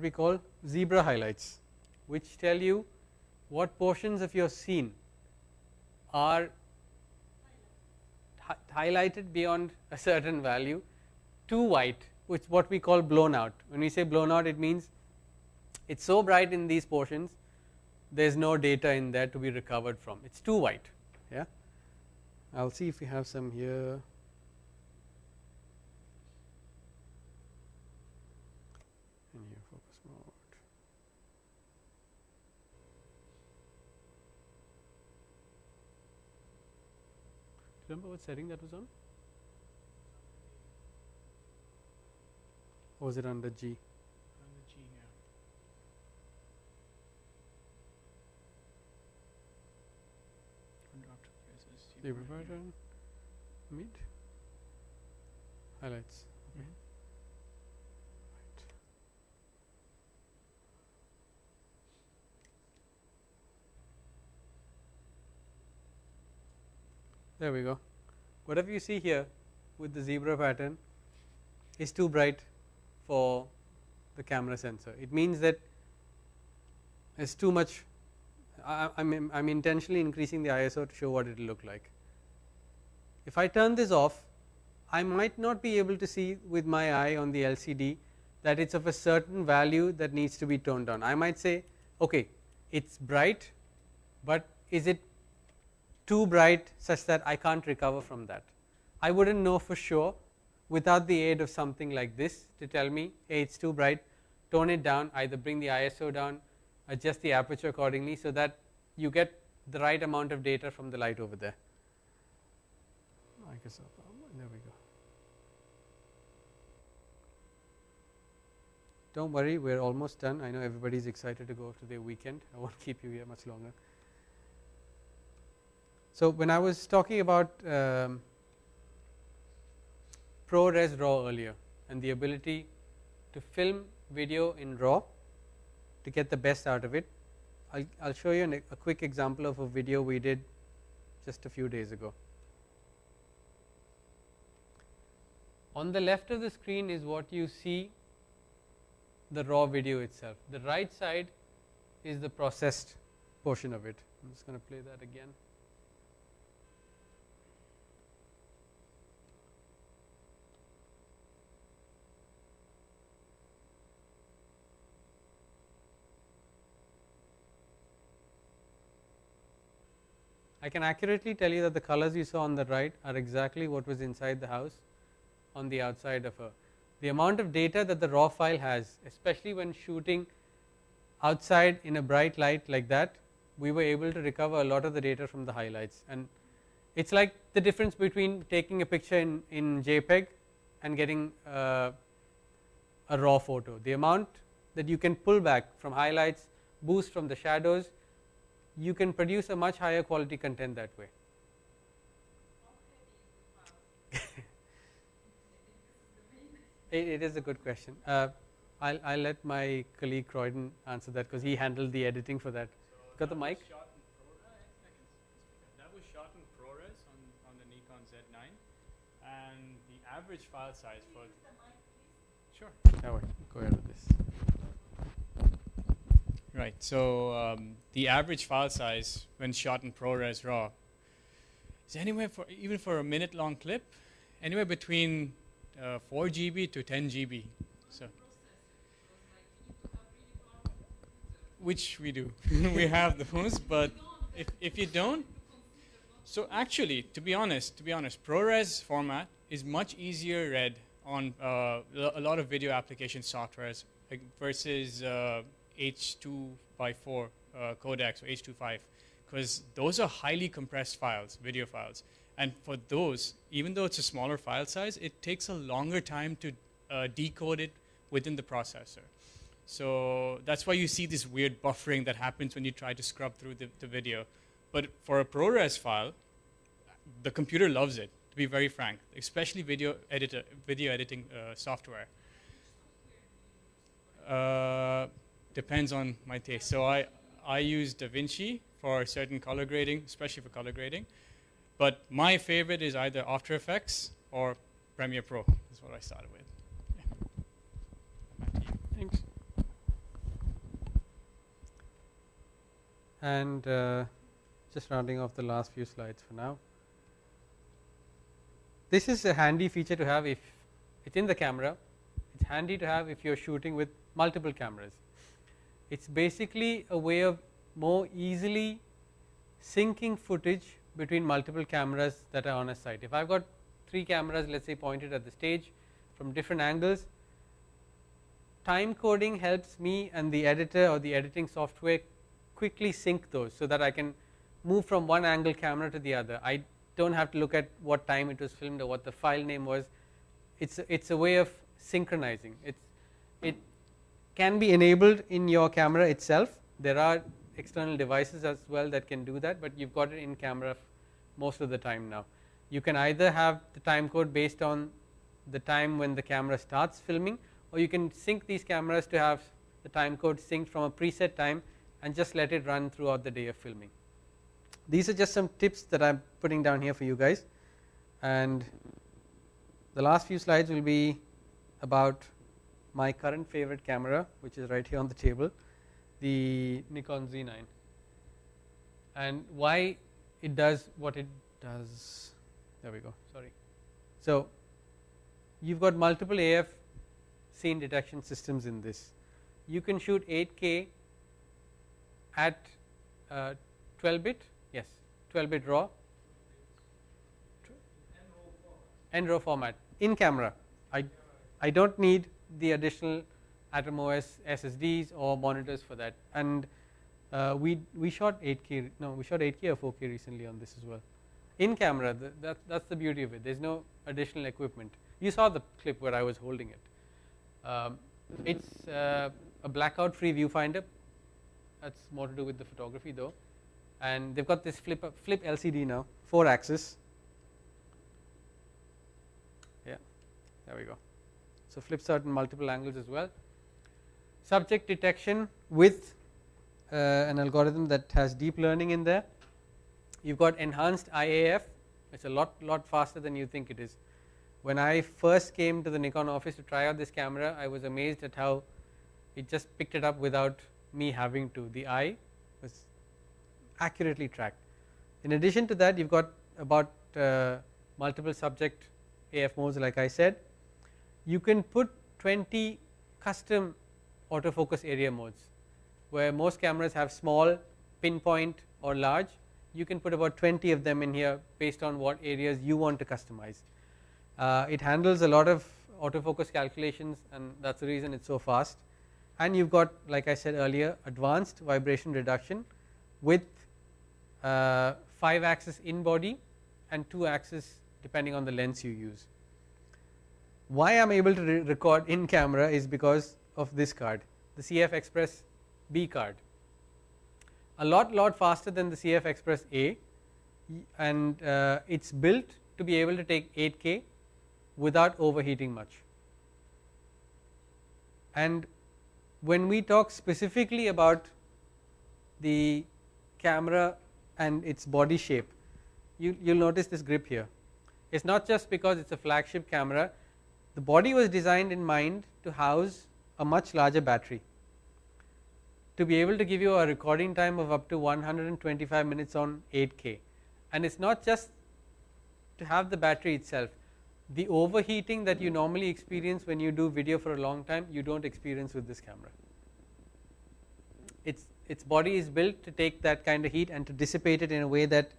call zebra highlights, which tell you what portions of your scene are highlighted beyond a certain value, too white, which what we call blown out. When we say blown out, it means it's so bright in these portions, there's no data in there to be recovered from. It's too white. Yeah, I'll see if we have some here. In here, focus mode. Remember what setting that was on? Or was it under G? Under G, yeah. Zebra pattern, mid, highlights. Okay. Right. There we go. Whatever you see here with the zebra pattern is too bright for the camera sensor. It means that it's too much. I'm intentionally increasing the ISO to show what it will look like. If I turn this off, I might not be able to see with my eye on the LCD that it's of a certain value that needs to be toned down. I might say, okay, it's bright, but is it too bright such that I can't recover from that? I wouldn't know for sure without the aid of something like this to tell me, hey, it's too bright, tone it down, either bring the ISO down, adjust the aperture accordingly so that you get the right amount of data from the light over there. There we go. Don't worry, we're almost done. I know everybody's excited to go to their weekend. I won't keep you here much longer. So when I was talking about ProRes RAW earlier and the ability to film video in RAW to get the best out of it, I'll show you a quick example of a video we did just a few days ago. On the left of the screen is what you see, the raw video itself. The right side is the processed portion of it. I'm just going to play that again. I can accurately tell you that the colors you saw on the right are exactly what was inside the house on the outside of her. The amount of data that the raw file has, especially when shooting outside in a bright light like that, we were able to recover a lot of the data from the highlights. And it's like the difference between taking a picture in JPEG and getting a raw photo. The amount that you can pull back from highlights, boost from the shadows, you can produce a much higher quality content that way. It is a good question. I'll let my colleague Croydon answer that because he handled the editing for that. So got the mic? That was shot in ProRes on the Nikon Z9, and the average file size for sure. Go ahead with this. Right. So the average file size when shot in ProRes RAW is anywhere even for a minute-long clip, anywhere between 4 GB to 10 GB. So, which we do, we have those. But if you don't, so actually, to be honest, ProRes format is much easier read on a lot of video application softwares versus H.2x4 codecs or H.2.5, because those are highly compressed files, video files. And for those, even though it's a smaller file size, it takes a longer time to decode it within the processor. So that's why you see this weird buffering that happens when you try to scrub through the video. But for a ProRes file, the computer loves it, to be very frank, especially video editing software. Depends on my taste. So I use DaVinci for certain color grading, especially for color grading. But my favorite is either After Effects or Premiere Pro. That's what I started with. Yeah. Thanks. And just rounding off the last few slides for now. This is a handy feature to have if it's in the camera. It's handy to have if you're shooting with multiple cameras. It's basically a way of more easily syncing footage between multiple cameras that are on a site. If I've got 3 cameras, let's say, pointed at the stage from different angles, time coding helps me and the editor or the editing software quickly sync those so that I can move from one angle camera to the other. I don't have to look at what time it was filmed or what the file name was. It's a way of synchronizing. It can be enabled in your camera itself. There are external devices as well that can do that, but you've got it in camera most of the time now. You can either have the time code based on the time when the camera starts filming, or you can sync these cameras to have the time code synced from a preset time and just let it run throughout the day of filming. These are just some tips that I'm putting down here for you guys, and the last few slides will be about my current favorite camera, which is right here on the table, the Nikon Z9, and why it does what it does. There we go, sorry. So you've got multiple AF scene detection systems in this. You can shoot 8K at 12-bit, yes, 12-bit RAW, NRAW format in camera. I don't need the additional AtomOS SSDs or monitors for that. And we shot 8K. No, we shot 8K or 4K recently on this as well. In camera, that's the beauty of it. There's no additional equipment. You saw the clip where I was holding it. It's a blackout-free viewfinder. That's more to do with the photography though. And they've got this flip LCD now, 4-axis. Yeah, there we go. So flips out in multiple angles as well. Subject detection with an algorithm that has deep learning in there. You've got enhanced IAF. It's a lot faster than you think it is. When I first came to the Nikon office to try out this camera, I was amazed at how it just picked it up without me having to. The eye was accurately tracked. In addition to that, you've got about multiple subject AF modes, like I said. You can put 20 custom autofocus area modes, where most cameras have small, pinpoint or large. You can put about 20 of them in here based on what areas you want to customize. It handles a lot of autofocus calculations, and that's the reason it's so fast. And you've got, like I said earlier, advanced vibration reduction with 5-axis in body and 2-axis depending on the lens you use. Why I'm able to record in camera is because of this card, the CF Express B card. A lot faster than the CF Express A, and it's built to be able to take 8K without overheating much. And when we talk specifically about the camera and its body shape, you'll notice this grip here. It's not just because it's a flagship camera. The body was designed in mind to house a much larger battery, to be able to give you a recording time of up to 125 minutes on 8K. And it's not just to have the battery itself. The overheating that you normally experience when you do video for a long time, you don't experience with this camera. Its body is built to take that kind of heat and to dissipate it in a way that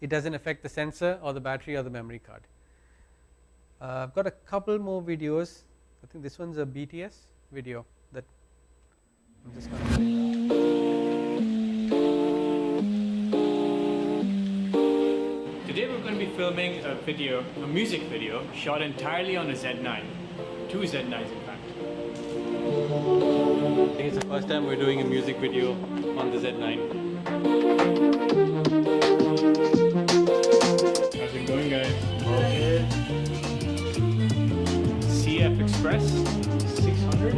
it doesn't affect the sensor or the battery or the memory card. I've got a couple more videos. I think this one's a BTS video that I'm just going to play now. Today we're going to be filming a video, a music video, shot entirely on a Z9. 2 Z9s in fact. I think it's the first time we're doing a music video on the Z9. How's it going, guys? Okay. CF Express 600.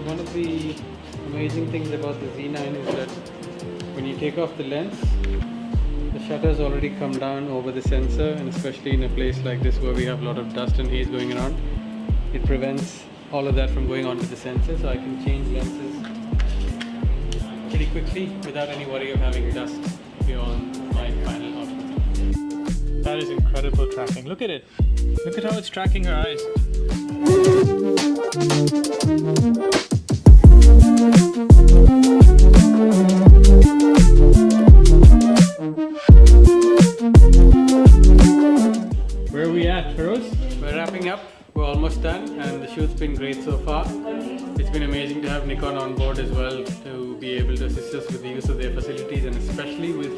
One of the amazing things about the Z9 is that when you take off the lens, the shutters already come down over the sensor, and especially in a place like this where we have a lot of dust and haze going around, it prevents all of that from going onto the sensor, so I can change lenses pretty quickly without any worry of having dust beyond my final output. That is incredible tracking. Look at it. Look at how it's tracking her eyes. Where are we at, Feroz? We're wrapping up. We're almost done, and the shoot's been great so far. It's been amazing to have Nikon on board as well to be able to assist us with the use of their facilities, and especially with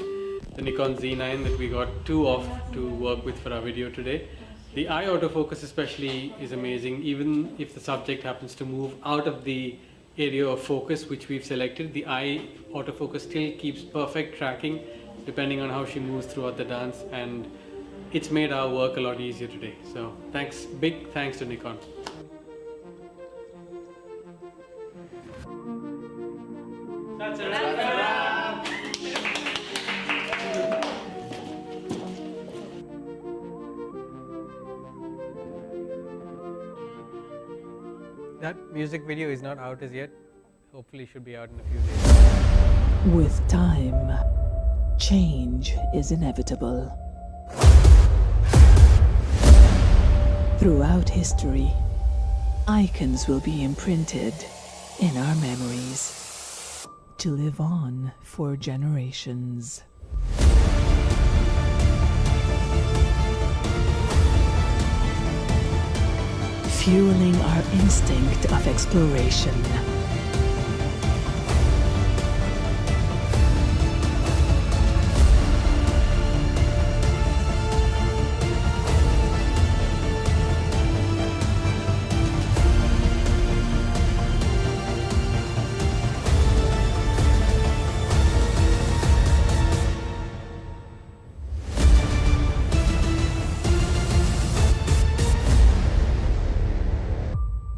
the Nikon Z9 that we got 2 of to work with for our video today. The eye autofocus especially is amazing. Even if the subject happens to move out of the area of focus which we've selected, the eye autofocus still keeps perfect tracking depending on how she moves throughout the dance, and it's made our work a lot easier today. So thanks, big thanks to Nikon. That's a wrap. That music video is not out as yet. Hopefully should be out in a few days. With time, change is inevitable. Throughout history, icons will be imprinted in our memories to live on for generations. Fueling our instinct of exploration.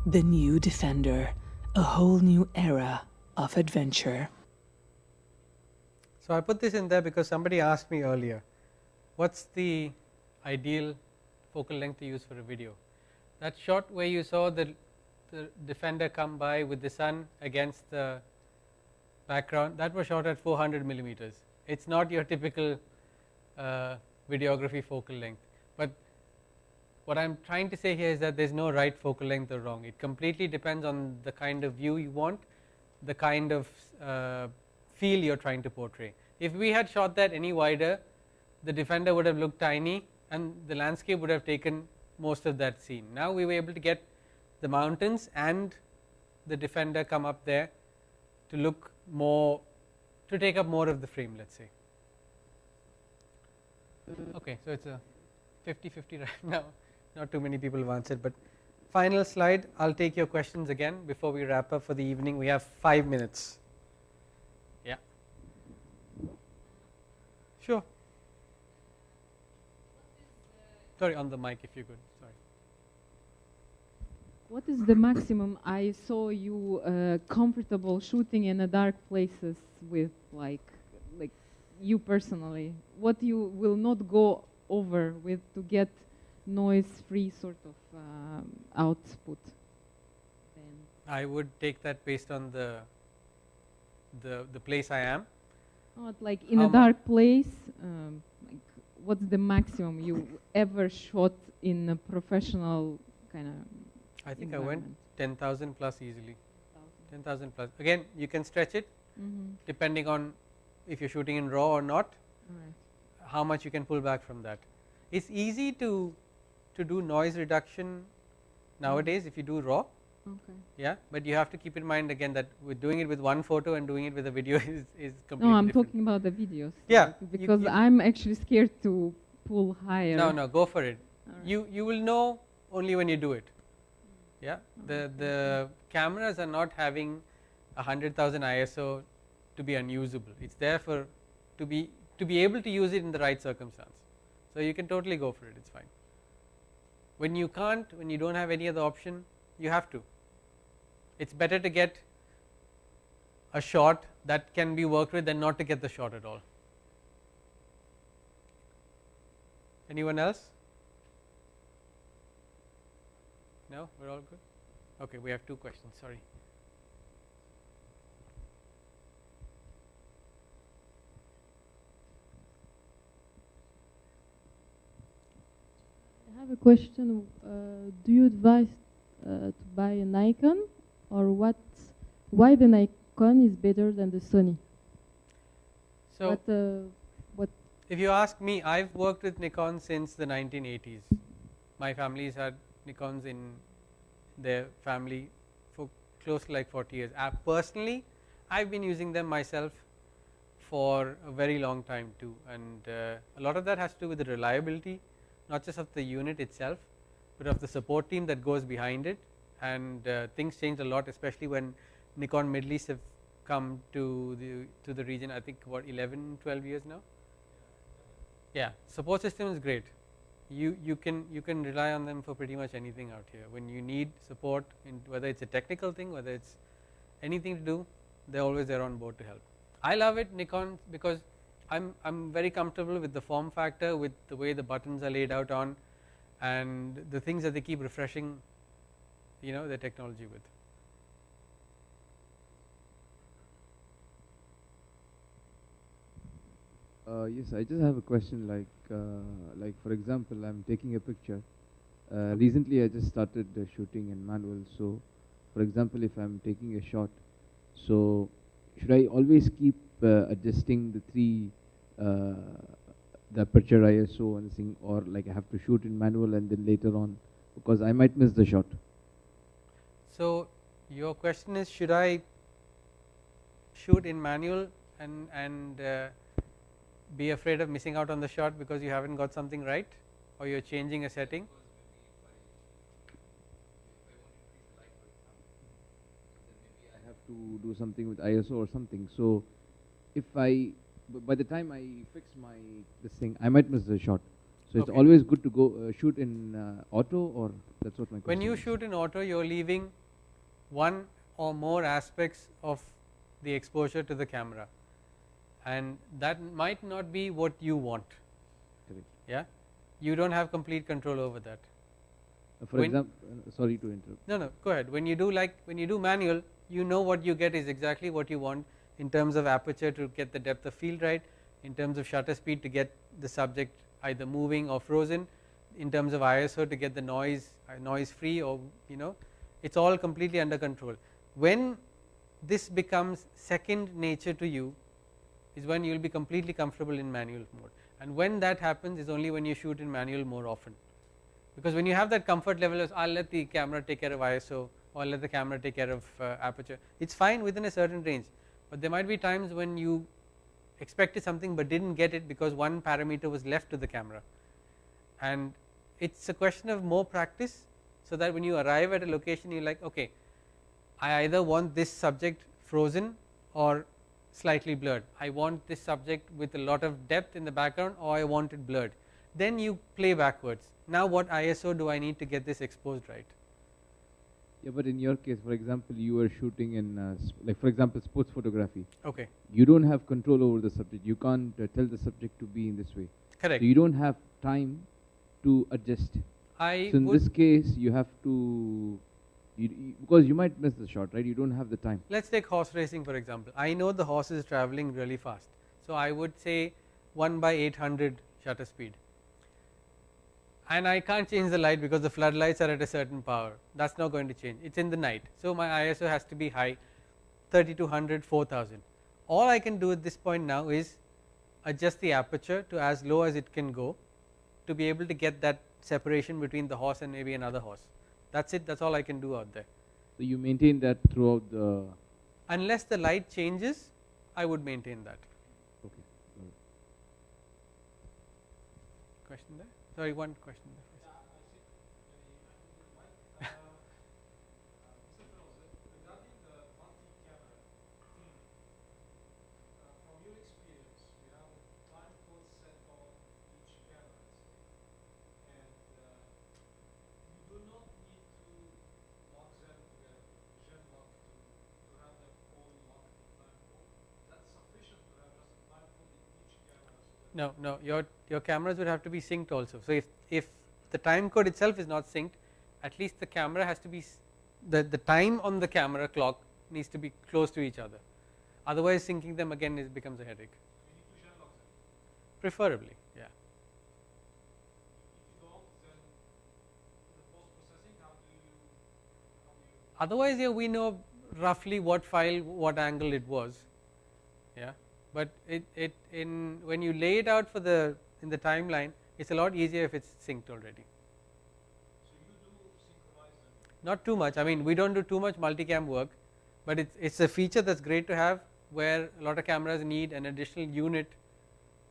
The new Defender, a whole new era of adventure. So I put this in there because somebody asked me earlier, what's the ideal focal length to use for a video? That shot where you saw the Defender come by with the sun against the background, that was shot at 400 millimeters. It's not your typical videography focal length. But what I'm trying to say here is that there's no right focal length or wrong. It completely depends on the kind of view you want, the kind of feel you're trying to portray. If we had shot that any wider, the Defender would have looked tiny and the landscape would have taken most of that scene. Now we were able to get the mountains and the Defender come up there to look more, to take up more of the frame, let's say. Okay, so it's a 50-50 right now. Not too many people have answered, but final slide. I'll take your questions again before we wrap up for the evening. We have 5 minutes. Yeah. Sure. Sorry, on the mic if you could. Sorry. What is the maximum? I saw you comfortable shooting in the dark places with like you personally. What you will not go over with to get noise-free sort of output? I would take that based on the place I am. Not like in a dark place. Like what's the maximum you ever shot in a professional kind of? I think I went 10,000 plus easily. 10,000 plus. Again, you can stretch it depending on if you're shooting in RAW or not. How much you can pull back from that. It's easy to do noise reduction nowadays if you do RAW. Yeah, but you have to keep in mind again that with doing it with one photo and doing it with a video is completely No, I'm different. talking about the videos. Yeah, because I'm actually scared to pull higher. No, go for it. You will know only when you do it. Yeah, the cameras are not having 100,000 ISO to be unusable. It's there for to be able to use it in the right circumstance. So you can totally go for it. It's fine. When you can't, when you don't have any other option, you have to. It's better to get a shot that can be worked with than not to get the shot at all. Anyone else? No, we're all good. Okay, we have 2 questions. Sorry. I have a question. Do you advise to buy a Nikon, or why the Nikon is better than the Sony? So, if you ask me, I've worked with Nikon since the 1980s. My family's had Nikons in their family for close to like 40 years. Personally, I've been using them myself for a very long time too, and a lot of that has to do with the reliability, not just of the unit itself, but of the support team that goes behind it. And things change a lot, especially when Nikon Middle East have come to the region. I think what 11, 12 years now. Yeah, support system is great. You can rely on them for pretty much anything out here. When you need support, whether it's a technical thing, whether it's anything to do, they're always there on board to help. I love it, Nikon, because I'm very comfortable with the form factor, with the way the buttons are laid out on, and the things that they keep refreshing, the technology with. Yes, I just have a question. Like for example, I'm taking a picture. Recently, I just started shooting in manual. So, for example, if I'm taking a shot, so should I always keep adjusting the aperture ISO and thing, or like I have to shoot in manual and then later on, because I might miss the shot? So your question is, should I shoot in manual and be afraid of missing out on the shot because you haven't got something right, or you're changing a setting? I have to do something with ISO or something. So if by the time I fix this thing, I might miss the shot. So it's always good to go shoot in auto, or that's what my question When you is. shoot in auto, you're leaving one or more aspects of the exposure to the camera, and that might not be what you want. Correct. Yeah, you don't have complete control over that. For example, sorry to interrupt. No, go ahead. When you do manual, you know what you get is exactly what you want in terms of aperture to get the depth of field right, in terms of shutter speed to get the subject either moving or frozen, in terms of ISO to get the noise free, or it's all completely under control. When this becomes second nature to you is when you will be completely comfortable in manual mode, and when that happens is only when you shoot in manual more often, because when you have that comfort level of I'll let the camera take care of ISO, or I'll let the camera take care of aperture, it's fine within a certain range, but there might be times when you expected something but didn't get it because one parameter was left to the camera, and it's a question of more practice, so that when you arrive at a location you're like, okay, I either want this subject frozen or slightly blurred, I want this subject with a lot of depth in the background, or I want it blurred. Then you play backwards. Now what ISO do I need to get this exposed right? Yeah, but in your case, for example, you were shooting in like for example sports photography. Okay. You don't have control over the subject. You can't tell the subject to be in this way. Correct. So you don't have time to adjust. So in this case, you have to because you might miss the shot, right? You don't have the time. Let's take horse racing for example. I know the horse is traveling really fast, so I would say 1/800 shutter speed. and I can't change the light because the floodlights are at a certain power. That's not going to change. It's in the night, so my ISO has to be high, 3200, 4000. All I can do at this point now is adjust the aperture to as low as it can go to be able to get that separation between the horse and maybe another horse. That's it. That's all I can do out there. So you maintain that throughout the. Unless the light changes, I would maintain that. Okay. Question there? Sorry, one question there. No, no, your cameras would have to be synced also. So if the time code itself is not synced, at least the camera has to be the time on the camera clock needs to be close to each other. Otherwise, syncing them again becomes a headache. Preferably, yeah. Otherwise, yeah, we know roughly what file, what angle it was, yeah. But when you lay it out for in the timeline, it's a lot easier if it's synced already. So you do synchronize them? Not too much. I mean, we don't do too much multicam work, but it's a feature that's great to have, where a lot of cameras need an additional unit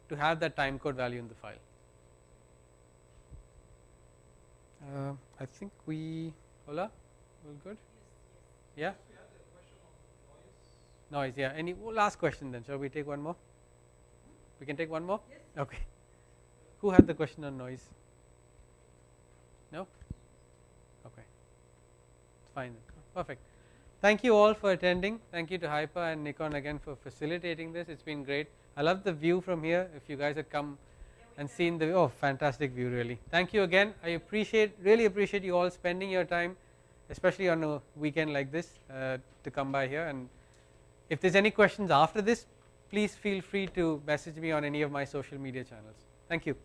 to have that time code value in the file. I think Ola, all good? Yeah. Noise, yeah. Any last question then? Shall we take one more? We can take one more? Yes. Okay. Who had the question on noise? No? Okay. It's fine then. Perfect. Thank you all for attending. Thank you to Hyper and Nikon again for facilitating this. It's been great. I love the view from here. If you guys had come and seen the fantastic view really. Thank you again. I really appreciate you all spending your time, especially on a weekend like this, to come by here. And if there's any questions after this, please feel free to message me on any of my social media channels. Thank you.